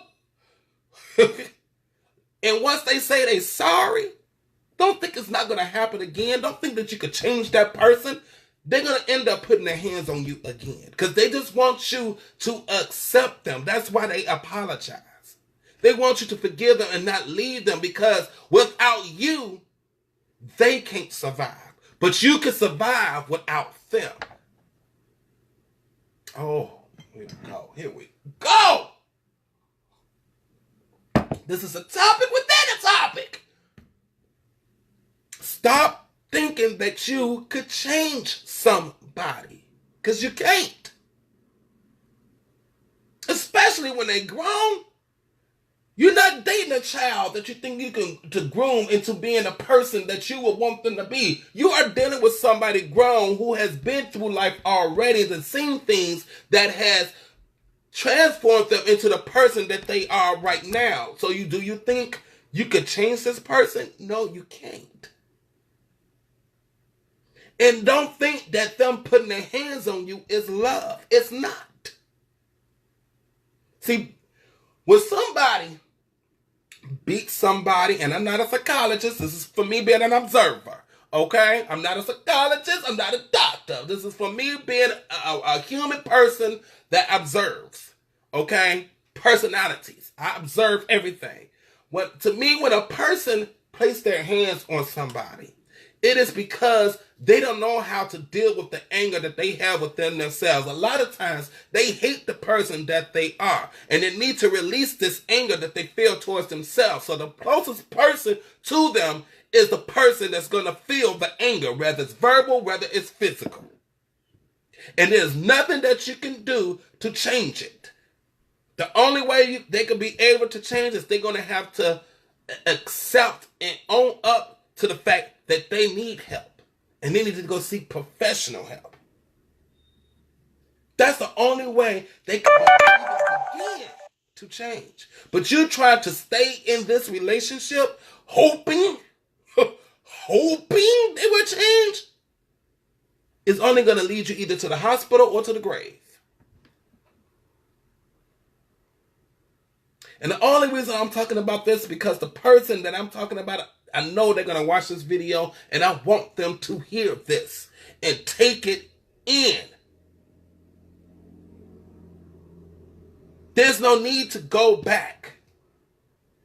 and once they say they're sorry, don't think it's not going to happen again. Don't think that you could change that person. They're going to end up putting their hands on you again because they just want you to accept them. That's why they apologize. They want you to forgive them and not leave them because without you, they can't survive. But you can survive without them. Oh, here we go. Here we go. This is a topic within a topic. Stop thinking that you could change somebody, because you can't. Especially when they're grown. You're not dating a child that you think you can to groom into being a person that you would want them to be. You are dealing with somebody grown who has been through life already and seen things that has transformed them into the person that they are right now. So do you think you could change this person? No, you can't. And don't think that them putting their hands on you is love. It's not. See, when somebody beats somebody, and I'm not a psychologist, this is for me being an observer, okay? I'm not a psychologist, I'm not a doctor. This is for me being a human person that observes, okay? Personalities. I observe everything. To me, when a person places their hands on somebody, it is because they don't know how to deal with the anger that they have within themselves. A lot of times, they hate the person that they are. And they need to release this anger that they feel towards themselves. So the closest person to them is the person that's going to feel the anger, whether it's verbal, whether it's physical. And there's nothing that you can do to change it. The only way they can be able to change is they're going to have to accept and own up to the fact that they need help. And they need to go seek professional help. That's the only way they can begin to change. But you try to stay in this relationship hoping they will change, is only going to lead you either to the hospital or to the grave. And the only reason I'm talking about this is because the person that I'm talking about, I know they're going to watch this video, and I want them to hear this and take it in. There's no need to go back,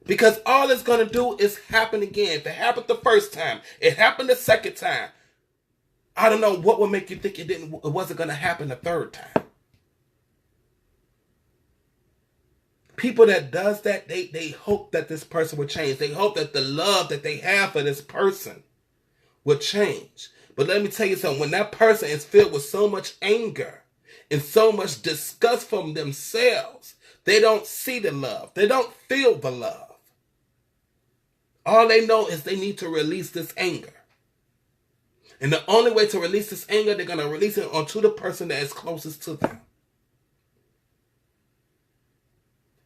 because all it's going to do is happen again. If it happened the first time, it happened the second time, I don't know what would make you think it wasn't going to happen the third time. People that does that, they hope that this person will change. They hope that the love that they have for this person will change. But let me tell you something. When that person is filled with so much anger and so much disgust from themselves, they don't see the love. They don't feel the love. All they know is they need to release this anger. And the only way to release this anger, they're going to release it onto the person that is closest to them.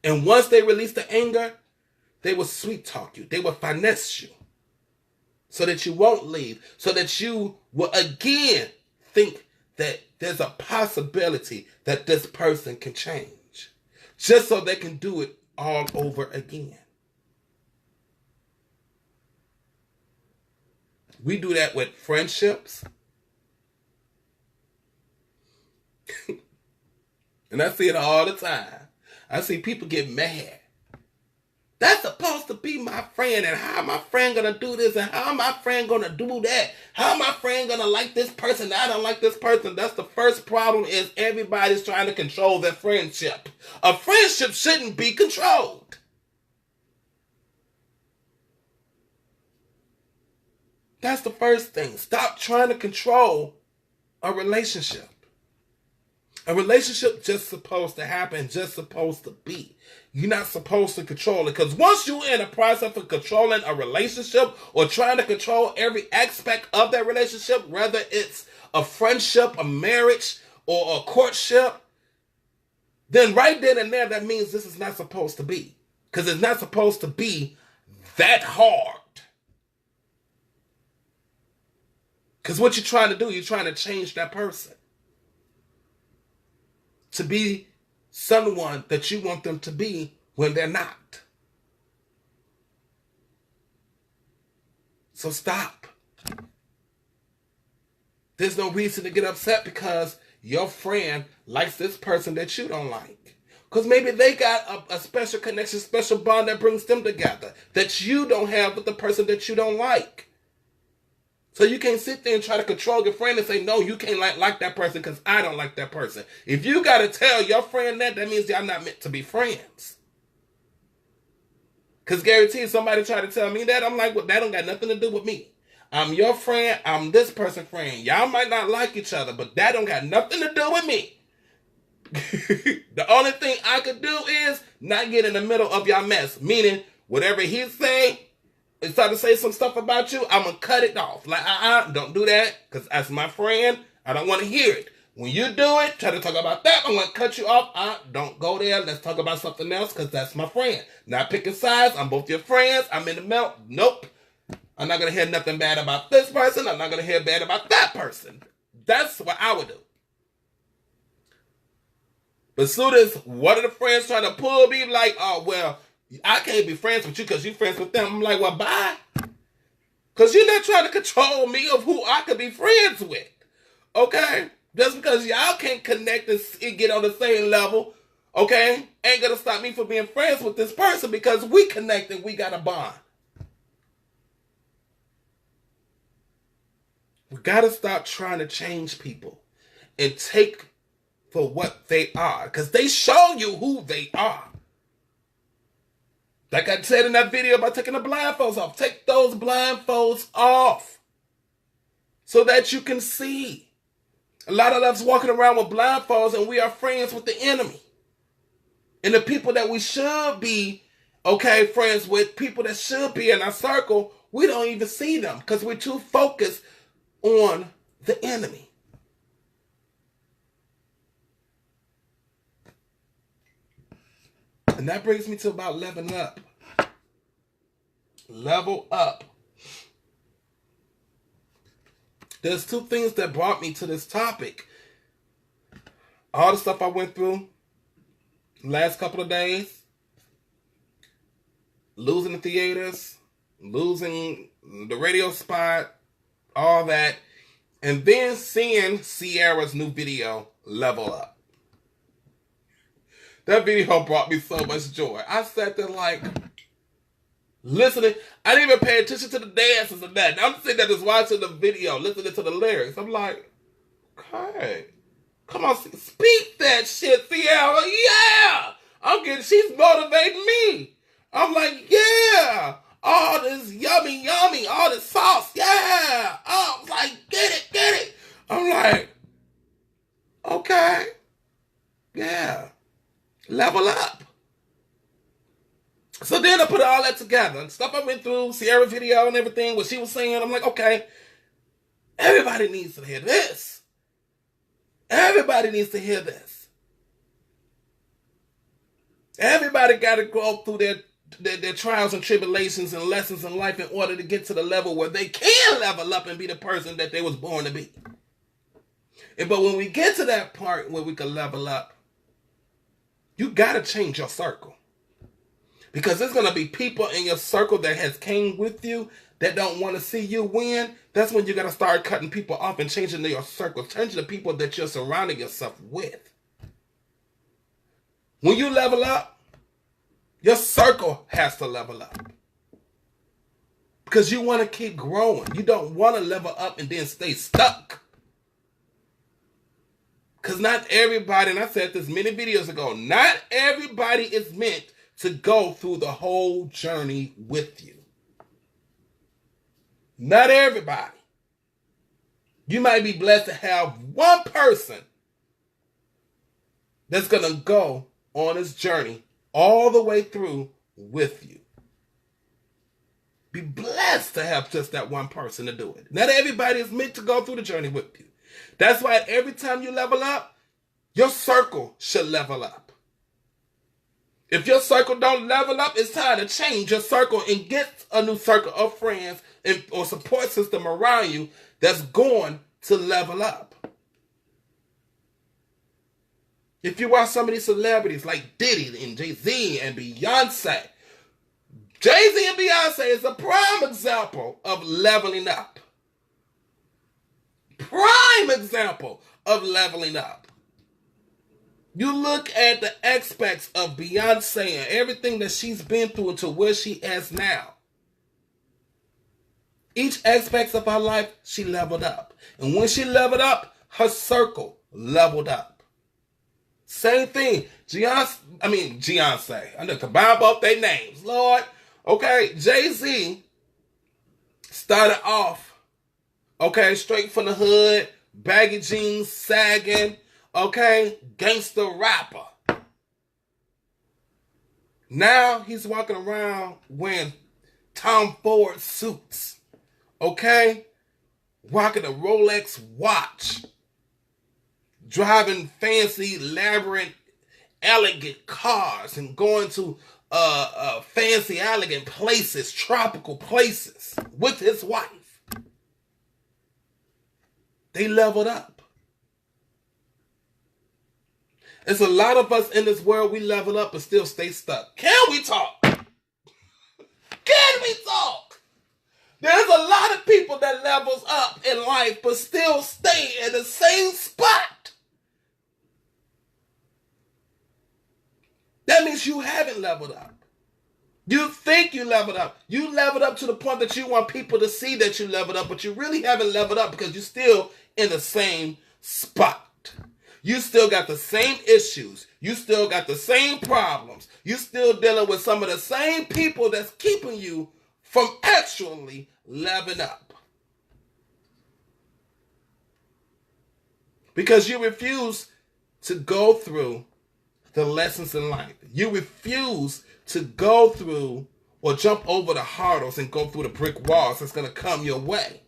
And once they release the anger, they will sweet talk you. They will finesse you so that you won't leave. So that you will again think that there's a possibility that this person can change. Just so they can do it all over again. We do that with friendships. And I see it all the time. I see people get mad. That's supposed to be my friend, and how my friend gonna do this, and how my friend gonna do that? How my friend gonna like this person? I don't like this person. That's the first problem, is everybody's trying to control their friendship. A friendship shouldn't be controlled. That's the first thing. Stop trying to control a relationship. A relationship just supposed to happen, just supposed to be. You're not supposed to control it. Because once you're in a process of controlling a relationship or trying to control every aspect of that relationship, whether it's a friendship, a marriage, or a courtship, then right then and there, that means this is not supposed to be. Because it's not supposed to be that hard. Because what you're trying to do, you're trying to change that person to be someone that you want them to be when they're not. So stop. There's no reason to get upset because your friend likes this person that you don't like. Because maybe they got a special connection, special bond that brings them together that you don't have with the person that you don't like. So you can't sit there and try to control your friend and say, no, you can't like that person because I don't like that person. If you got to tell your friend that means y'all not meant to be friends. Because guarantee somebody try to tell me that, I'm like, well, that don't got nothing to do with me. I'm your friend. I'm this person's friend. Y'all might not like each other, but that don't got nothing to do with me. The only thing I could do is not get in the middle of y'all mess. Meaning, whatever he's saying, and start to say some stuff about you, I'm going to cut it off. Like, don't do that, because as my friend, I don't want to hear it. When you do it, try to talk about that, I'm going to cut you off. Don't go there. Let's talk about something else, because that's my friend. Not picking sides. I'm both your friends. I'm in the middle. Nope. I'm not going to hear nothing bad about this person. I'm not going to hear bad about that person. That's what I would do. But as soon as one of the friends try to pull me, like, oh, well, I can't be friends with you because you're friends with them. I'm like, well, bye. Because you're not trying to control me of who I could be friends with. Okay? Just because y'all can't connect and get on the same level, okay, ain't going to stop me from being friends with this person because we connected, we got a bond. We got to stop trying to change people and take for what they are, because they show you who they are. Like I said in that video about taking the blindfolds off. Take those blindfolds off so that you can see. A lot of us walking around with blindfolds and we are friends with the enemy. And the people that we should be, okay, friends with, people that should be in our circle, we don't even see them because we're too focused on the enemy. And that brings me to about leveling up. Level up. There's two things that brought me to this topic. All the stuff I went through last couple of days. Losing the theaters. Losing the radio spot. All that. And then seeing Sierra's new video, Level Up. That video brought me so much joy. I sat there like, listening. I didn't even pay attention to the dances and that. I'm sitting there just watching the video, listening to the lyrics. I'm like, okay, come on, speak that shit, Sierra. Yeah, she's motivating me. I'm like, yeah, all this yummy, all this sauce, yeah. I'm like, get it. I'm like, okay, yeah. Level up. So then I put all that together. And stuff I went through, Sierra video and everything, what she was saying, I'm like, okay, everybody needs to hear this. Everybody needs to hear this. Everybody got to go through their trials and tribulations and lessons in life in order to get to the level where they can level up and be the person that they was born to be. But when we get to that part where we can level up, you got to change your circle. Because there's going to be people in your circle that has came with you that don't want to see you win. That's when you got to start cutting people off and changing your circle. Changing the people that you're surrounding yourself with. When you level up, your circle has to level up. Because you want to keep growing. You don't want to level up and then stay stuck. Because not everybody, and I said this many videos ago, not everybody is meant to go through the whole journey with you. Not everybody. You might be blessed to have one person that's going to go on this journey all the way through with you. Be blessed to have just that one person to do it. Not everybody is meant to go through the journey with you. That's why every time you level up, your circle should level up. If your circle don't level up, it's time to change your circle and get a new circle of friends or support system around you that's going to level up. If you watch some of these celebrities like Diddy and Jay-Z and Beyonce, Jay-Z and Beyonce is a prime example of leveling up. Prime example of leveling up. You look at the aspects of Beyonce and everything that she's been through to where she is now. Each aspect of her life, she leveled up. And when she leveled up, her circle leveled up. Same thing. Beyonce. I know combine both their names. Lord, Okay, Jay-Z started off, okay, straight from the hood, baggy jeans, sagging, okay, gangster rapper. Now he's walking around wearing Tom Ford suits, okay, rocking a Rolex watch, driving fancy, elaborate, elegant cars, and going to fancy, elegant places, tropical places with his wife. They leveled up. There's a lot of us in this world, we level up and still stay stuck. Can we talk? Can we talk? There's a lot of people that levels up in life but still stay in the same spot. That means you haven't leveled up. You think you leveled up. You leveled up to the point that you want people to see that you leveled up, but you really haven't leveled up because you're still in the same spot. You still got the same issues. You still got the same problems. You still dealing with some of the same people that's keeping you from actually leveling up. Because you refuse to go through the lessons in life. You refuse to go through or jump over the hurdles and go through the brick walls that's going to come your way.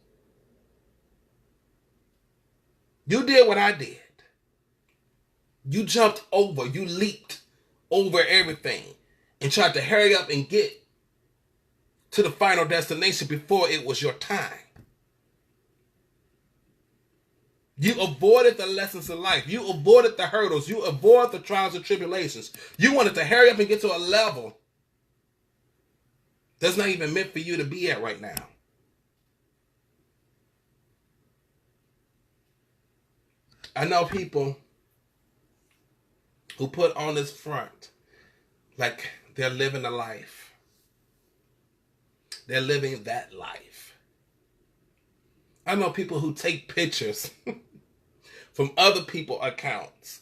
You did what I did. You jumped over, you leaped over everything and tried to hurry up and get to the final destination before it was your time. You avoided the lessons of life. You avoided the hurdles. You avoided the trials and tribulations. You wanted to hurry up and get to a level that's not even meant for you to be at right now. I know people who put on this front like they're living a life. They're living that life. I know people who take pictures from other people's accounts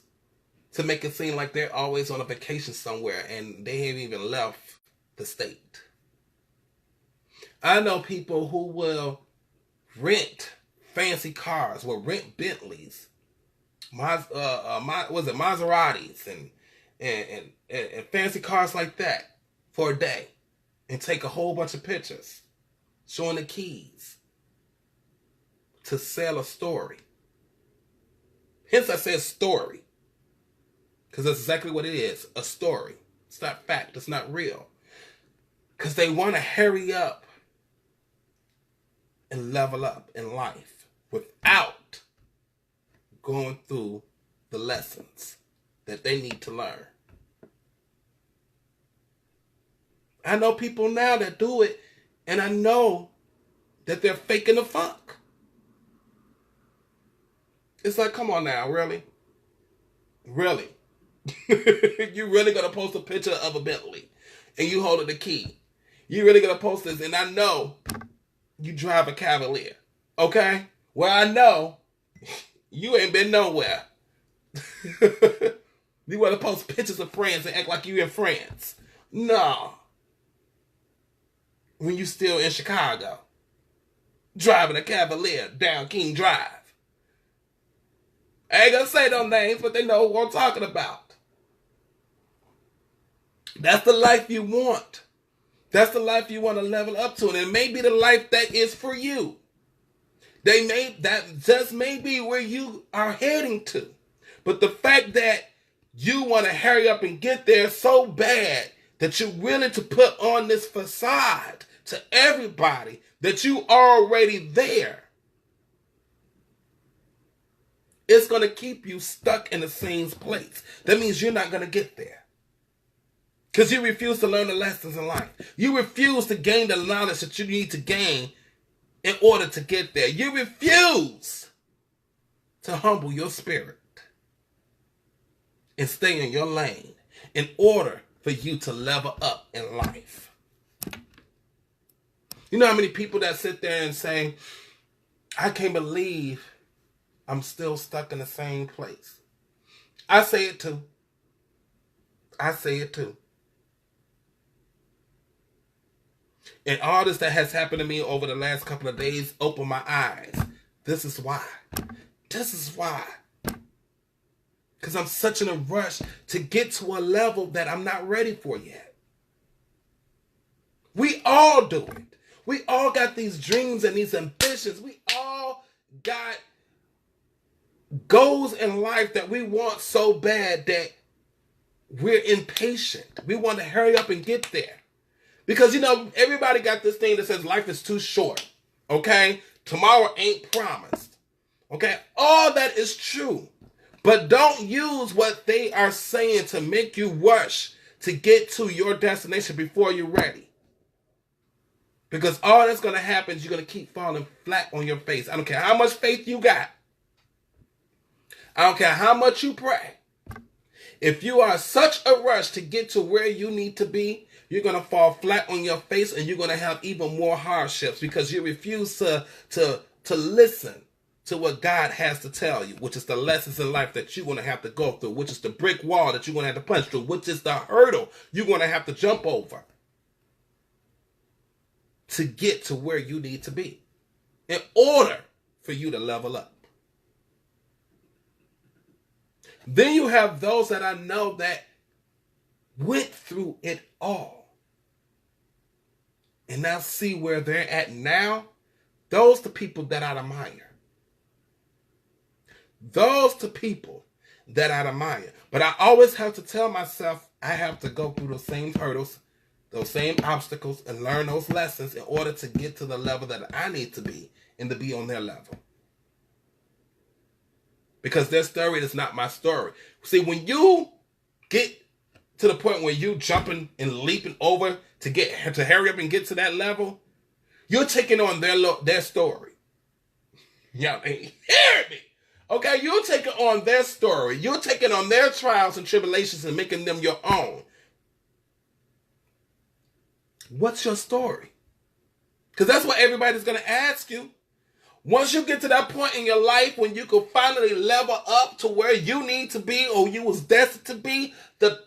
to make it seem like they're always on a vacation somewhere and they haven't even left the state. I know people who will rent fancy cars, will rent Bentleys, Maseratis and fancy cars like that for a day and take a whole bunch of pictures showing the keys to sell a story. Hence I said story, because that's exactly what it is, a story. It's not fact, it's not real. Because they want to hurry up and level up in life without going through the lessons that they need to learn. I know people now that do it, and I know that they're faking the funk. It's like, come on now, really? Really? You really gonna post a picture of a Bentley and you holding the key? You really gonna post this? And I know you drive a Cavalier, okay? Well, I know you ain't been nowhere. You want to post pictures of friends and act like you in France? No. When you still in Chicago, driving a Cavalier down King Drive. I ain't gonna say no names, but they know what I'm talking about. That's the life you want. That's the life you want to level up to, and it may be the life that is for you. That just may be where you are heading to. But the fact that you want to hurry up and get there so bad that you're willing to put on this facade to everybody that you already there, it's going to keep you stuck in the same place. That means you're not going to get there. Because you refuse to learn the lessons in life. You refuse to gain the knowledge that you need to gain in order to get there. You refuse to humble your spirit and stay in your lane in order for you to level up in life. You know how many people that sit there and say, I can't believe I'm still stuck in the same place. I say it too. I say it too. And all this that has happened to me over the last couple of days opened my eyes. This is why. This is why. Because I'm such in a rush to get to a level that I'm not ready for yet. We all do it. We all got these dreams and these ambitions. We all got goals in life that we want so bad that we're impatient. We want to hurry up and get there. Because, everybody got this thing that says life is too short. Okay? Tomorrow ain't promised. Okay? All that is true. But don't use what they are saying to make you rush to get to your destination before you're ready. Because all that's going to happen is you're going to keep falling flat on your face. I don't care how much faith you got. I don't care how much you pray. If you are such a rush to get to where you need to be, you're going to fall flat on your face and you're going to have even more hardships because you refuse to listen to what God has to tell you, which is the lessons in life that you're going to have to go through, which is the brick wall that you're going to have to punch through, which is the hurdle you're going to have to jump over to get to where you need to be in order for you to level up. Then you have those that I know that went through it all and now see where they're at now. Those the people that I admire. Those the people that I admire. But I always have to tell myself I have to go through those same hurdles, those same obstacles, and learn those lessons in order to get to the level that I need to be and to be on their level. Because their story is not my story. See, when you get to the point where you jumping and leaping over to hurry up and get to that level, you're taking on their story. Y'all ain't hearing me. Okay, you're taking on their story. You're taking on their trials and tribulations and making them your own. What's your story? Because that's what everybody's going to ask you. Once you get to that point in your life when you can finally level up to where you need to be or you was destined to be, the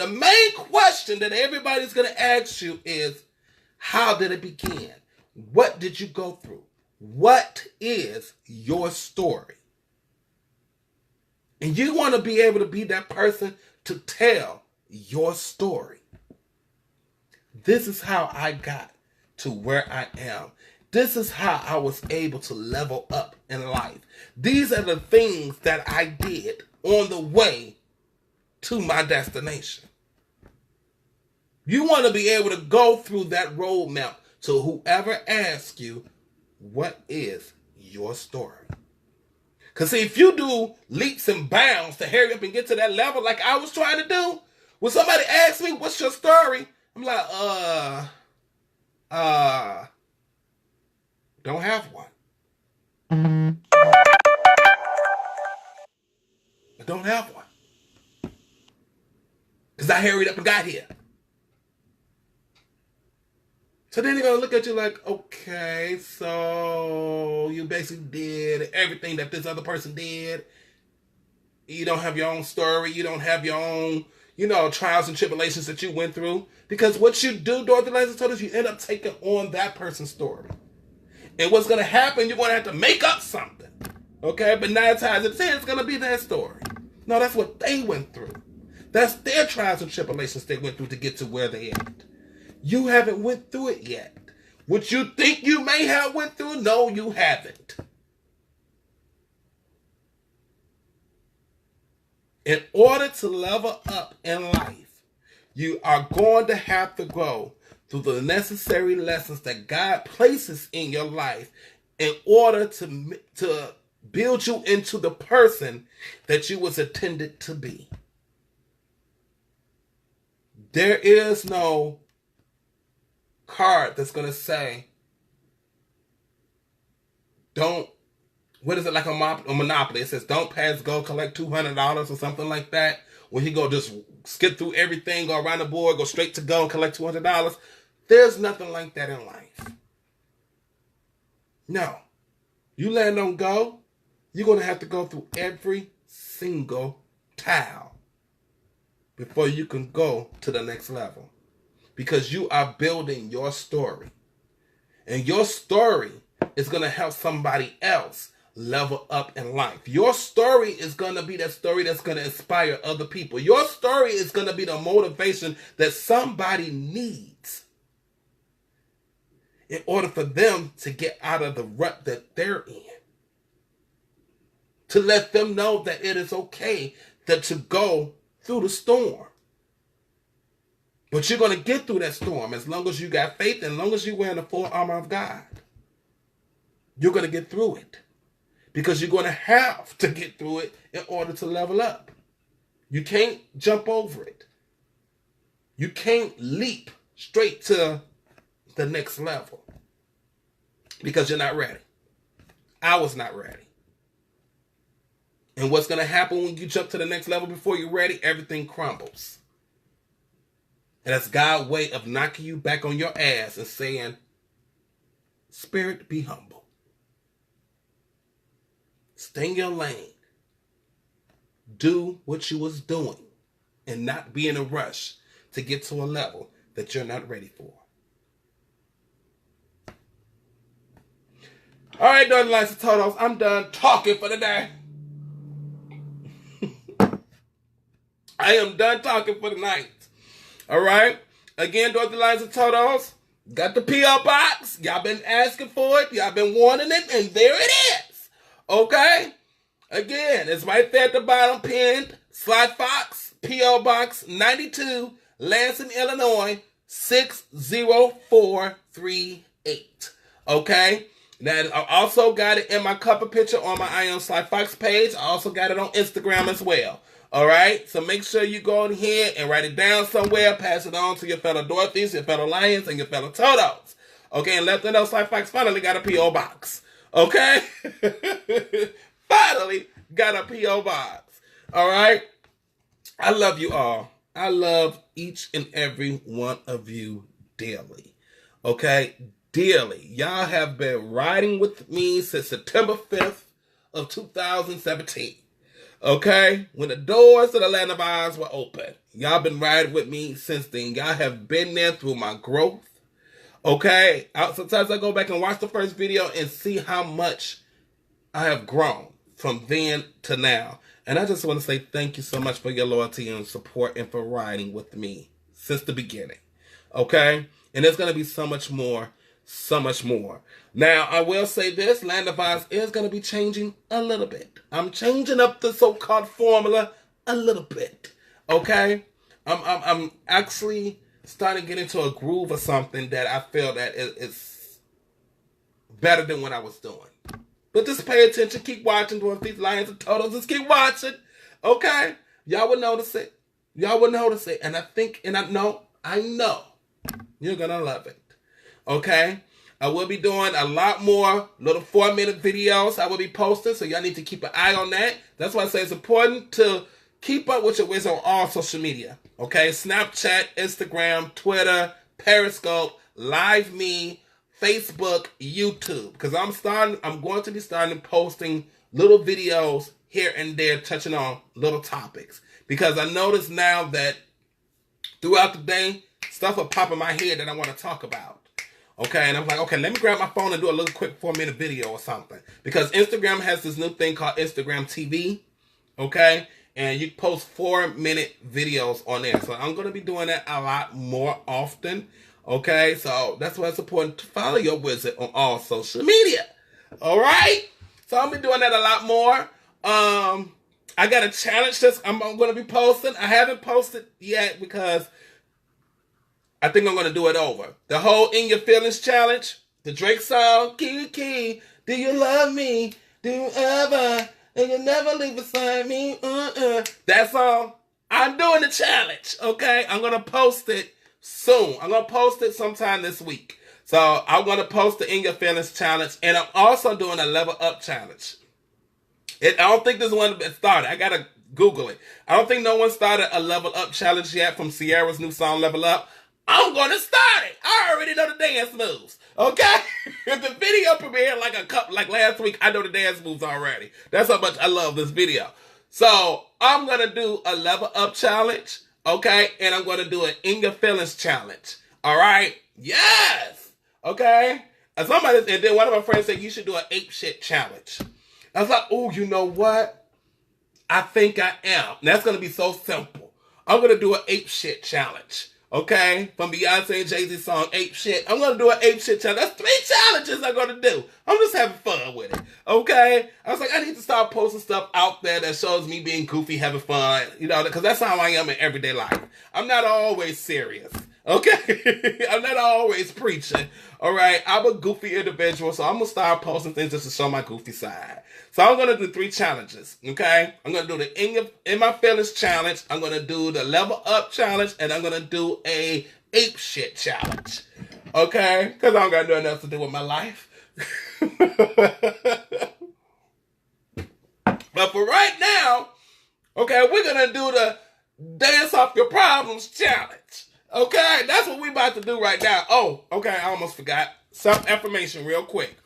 main question that everybody's going to ask you is, how did it begin? What did you go through? What is your story? And you want to be able to be that person to tell your story. This is how I got to where I am. This is how I was able to level up in life. These are the things that I did on the way to my destination. You want to be able to go through that roadmap to whoever asks you, what is your story? Because see, if you do leaps and bounds to hurry up and get to that level like I was trying to do, when somebody asks me, what's your story? I'm like, don't have one. I don't have one. Because I hurried up and got here. So then they're going to look at you like, okay, so you basically did everything that this other person did. You don't have your own story. You don't have your own, trials and tribulations that you went through. Because what you do, Dorothy Liza told us, you end up taking on that person's story. And what's going to happen, you're going to have to make up something. Okay? But 9 times out of 10, it's going to be their story. No, that's what they went through. That's their trials and tribulations they went through to get to where they at. You haven't went through it yet. What you think you may have went through, no, you haven't. In order to level up in life, you are going to have to go through the necessary lessons that God places in your life in order to build you into the person that you was intended to be. There is no card that's going to say, what is it, like a Monopoly? It says, don't pass go, collect $200 or something like that. When he go just skip through everything, go around the board, go straight to go and collect $200. There's nothing like that in life. No. You land on go, you're going to have to go through every single tile before you can go to the next level. because you are building your story. And your story is going to help somebody else level up in life. Your story is going to be that story that's going to inspire other people. Your story is going to be the motivation that somebody needs in order for them to get out of the rut that they're in. To let them know that it is okay to go through the storm. But you're going to get through that storm as long as you got faith and as long as you're wearing the full armor of God. You're going to get through it. Because you're going to have to get through it in order to level up. You can't jump over it. You can't leap straight to the next level. Because you're not ready. I was not ready. And what's going to happen when you jump to the next level before you're ready? Everything crumbles. And that's God's way of knocking you back on your ass and saying, Spirit, be humble. Stay in your lane. Do what you was doing and not be in a rush to get to a level that you're not ready for. All right, Northern Lights and Totos, I'm done talking for the day. I am done talking for the night. All right? Again, Northern Lights and Totos, got the P.O. Box. Y'all been asking for it. Y'all been wanting it, and there it is. Okay? Again, it's right there at the bottom, pinned. Sly Foxx, P.O. Box 92, Lansing, Illinois, 60438. Okay? Now, I also got it in my cover picture on my I Am Sly Foxx page. I also got it on Instagram as well. All right? So make sure you go in here and write it down somewhere. Pass it on to your fellow Dorothys, your fellow Lions, and your fellow Totos. Okay? And let them know Sly Foxx finally got a P.O. Box. Okay? Finally got a P.O. Box. All right? I love you all. I love each and every one of you dearly. Okay? Dearly. Y'all have been riding with me since September 5th of 2017. Okay? When the doors to the land of Oz were open. Y'all been riding with me since then. Y'all have been there through my growth. Okay? Sometimes I go back and watch the first video and see how much I have grown from then to now. And I just want to say thank you so much for your loyalty and support and for riding with me since the beginning. Okay? And there's going to be so much more. So much more. Now, I will say this. Land of Oz is going to be changing a little bit. I'm changing up the so-called formula a little bit. Okay? I'm actually starting to get into a groove or something that I feel that is better than what I was doing. But just pay attention. Keep watching. Doing these Lions and Totos. Just keep watching. Okay? Y'all will notice it. Y'all will notice it. And I think, and I know you're going to love it. Okay? I will be doing a lot more little 4-minute videos I will be posting, so y'all need to keep an eye on that. That's why I say it's important to keep up with your wizard on all social media. Okay? Snapchat, Instagram, Twitter, Periscope, Live Me, Facebook, YouTube. Because I'm going to be starting posting little videos here and there touching on little topics. Because I notice now that throughout the day, stuff will pop in my head that I want to talk about. Okay, and I'm like, okay, let me grab my phone and do a little quick 4-minute video or something. Because Instagram has this new thing called Instagram TV. Okay? And you post 4-minute videos on there. So I'm going to be doing that a lot more often. Okay? So that's why it's important to follow your wizard on all social media. Alright? So I'll be doing that a lot more. I got a challenge that I'm going to be posting. I haven't posted yet because I think I'm going to do it over. The whole In Your Feelings challenge, the Drake song, Kiki, do you love me? Do you ever? And you never leave beside me? That song, I'm doing the challenge, okay? I'm going to post it soon. I'm going to post it sometime this week. So I'm going to post the In Your Feelings challenge, and I'm also doing a Level Up challenge. I don't think this one started. I got to Google it. I don't think no one started a Level Up challenge yet from Sierra's new song, Level Up. I'm going to start it. I already know the dance moves. Okay? If the video premiered like last week, I know the dance moves already. That's how much I love this video. So, I'm going to do a Level Up challenge. Okay? And I'm going to do an In Your Feelings challenge. All right? Yes. Okay? And then one of my friends said, you should do an ape shit challenge. I was like, oh, you know what? I think I am. And that's going to be so simple. I'm going to do an ape shit challenge. Okay? From Beyonce and Jay-Z's song, Ape Shit. I'm going to do an ape shit challenge. That's 3 challenges I'm going to do. I'm just having fun with it. Okay? I was like, I need to start posting stuff out there that shows me being goofy, having fun. You know, because that's how I am in everyday life. I'm not always serious. Okay? I'm not always preaching. All right? I'm a goofy individual, so I'm going to start posting things just to show my goofy side. So I'm going to do 3 challenges, okay? I'm going to do the In My Feelings challenge. I'm going to do the Level Up challenge. And I'm going to do a Ape Shit challenge, okay? Because I don't got nothing else to do with my life. But for right now, okay, we're going to do the Dance Off Your Problems challenge, okay? That's what we're about to do right now. Oh, okay, I almost forgot. Self-affirmation real quick.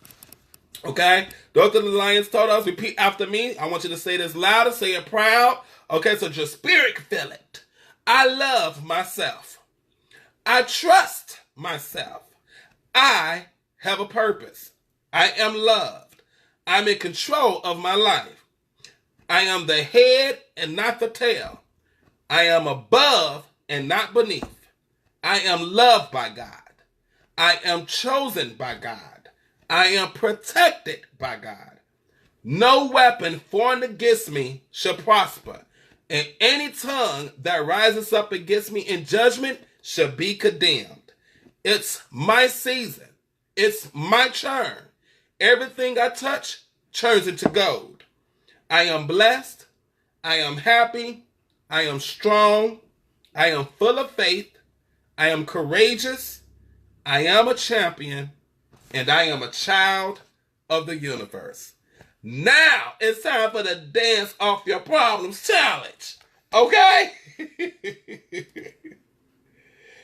Okay? Dr. the Lions told us, repeat after me. I want you to say this louder, say it proud. Okay, so your spirit can feel it. I love myself. I trust myself. I have a purpose. I am loved. I'm in control of my life. I am the head and not the tail. I am above and not beneath. I am loved by God. I am chosen by God. I am protected by God. No weapon formed against me shall prosper, and any tongue that rises up against me in judgment shall be condemned. It's my season. It's my turn. Everything I touch turns into gold. I am blessed. I am happy. I am strong. I am full of faith. I am courageous. I am a champion. And I am a child of the universe. Now it's time for the Dance Off Your Problems challenge. Okay?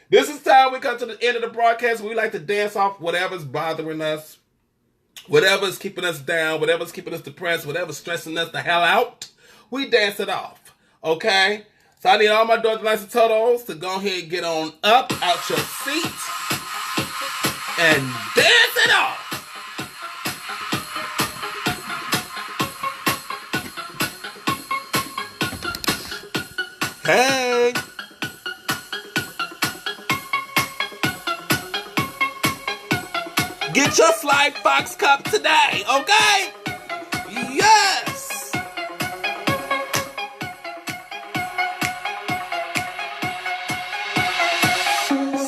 This is time we come to the end of the broadcast. We like to dance off whatever's bothering us, whatever's keeping us down, whatever's keeping us depressed, whatever's stressing us the hell out. We dance it off. Okay? So I need all my Dorothy Lights and Totos to go ahead and get on up out your seats and dance it off. Hey. Get your slide Foxx cup today, okay? Yes.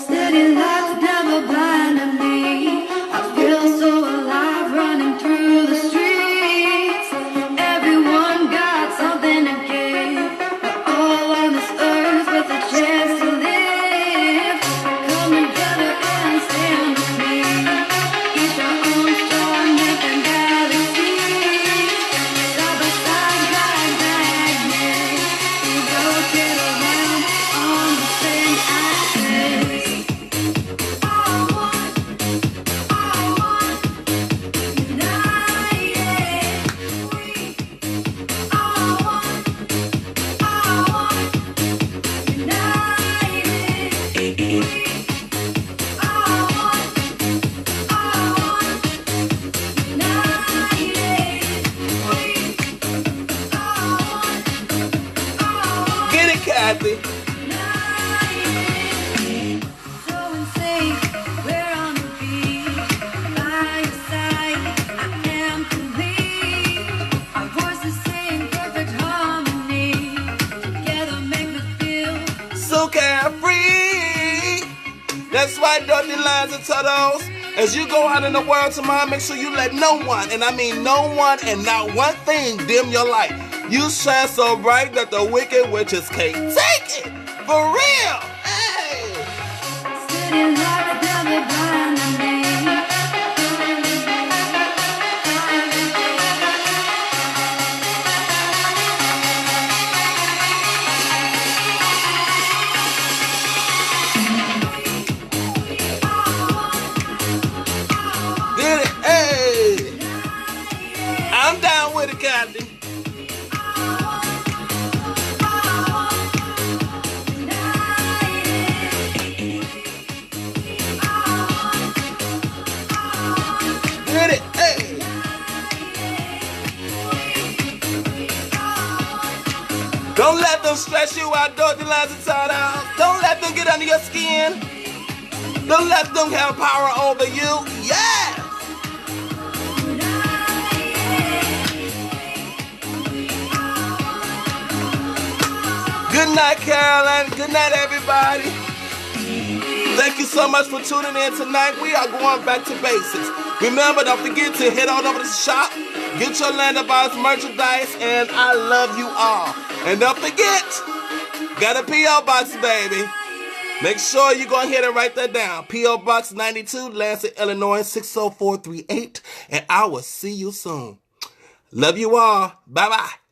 Steady lights never blinding me. I feel so alive running through the streets. Everyone got something to give. We're all on this earth with a chance to live. Come together and stand with me. Each our own star, different galaxies. Side by side, like magnets. We rotate around on the same axis. Get it, Kathy. So insane, we're on the beat. By your side, I am complete. Our voices sing perfect harmony. Together make me feel So carefree. That's right, Dorothy Lines and Totos. As you go out in the world tomorrow, make sure you let no one, and I mean no one and not one thing, dim your light. You shine so bright that the wicked witches can't take it. For real. Hey. city lights never blinding me. Get it. Hey. I'm down with it, Kathy. Don't let them stress you out, Dorothy lines and turtles. Don't let them get under your skin. Don't let them have power over you. Yeah! Good night, Carolyn. Good night, everybody. Thank you so much for tuning in tonight. We are going back to basics. Remember, don't forget to head on over to the shop, get your Land of Oz merchandise, and I love you all. And don't forget, got a P.O. Box, baby. Make sure you go ahead and write that down. P.O. Box 92, Lansing, Illinois, 60438. And I will see you soon. Love you all. Bye-bye.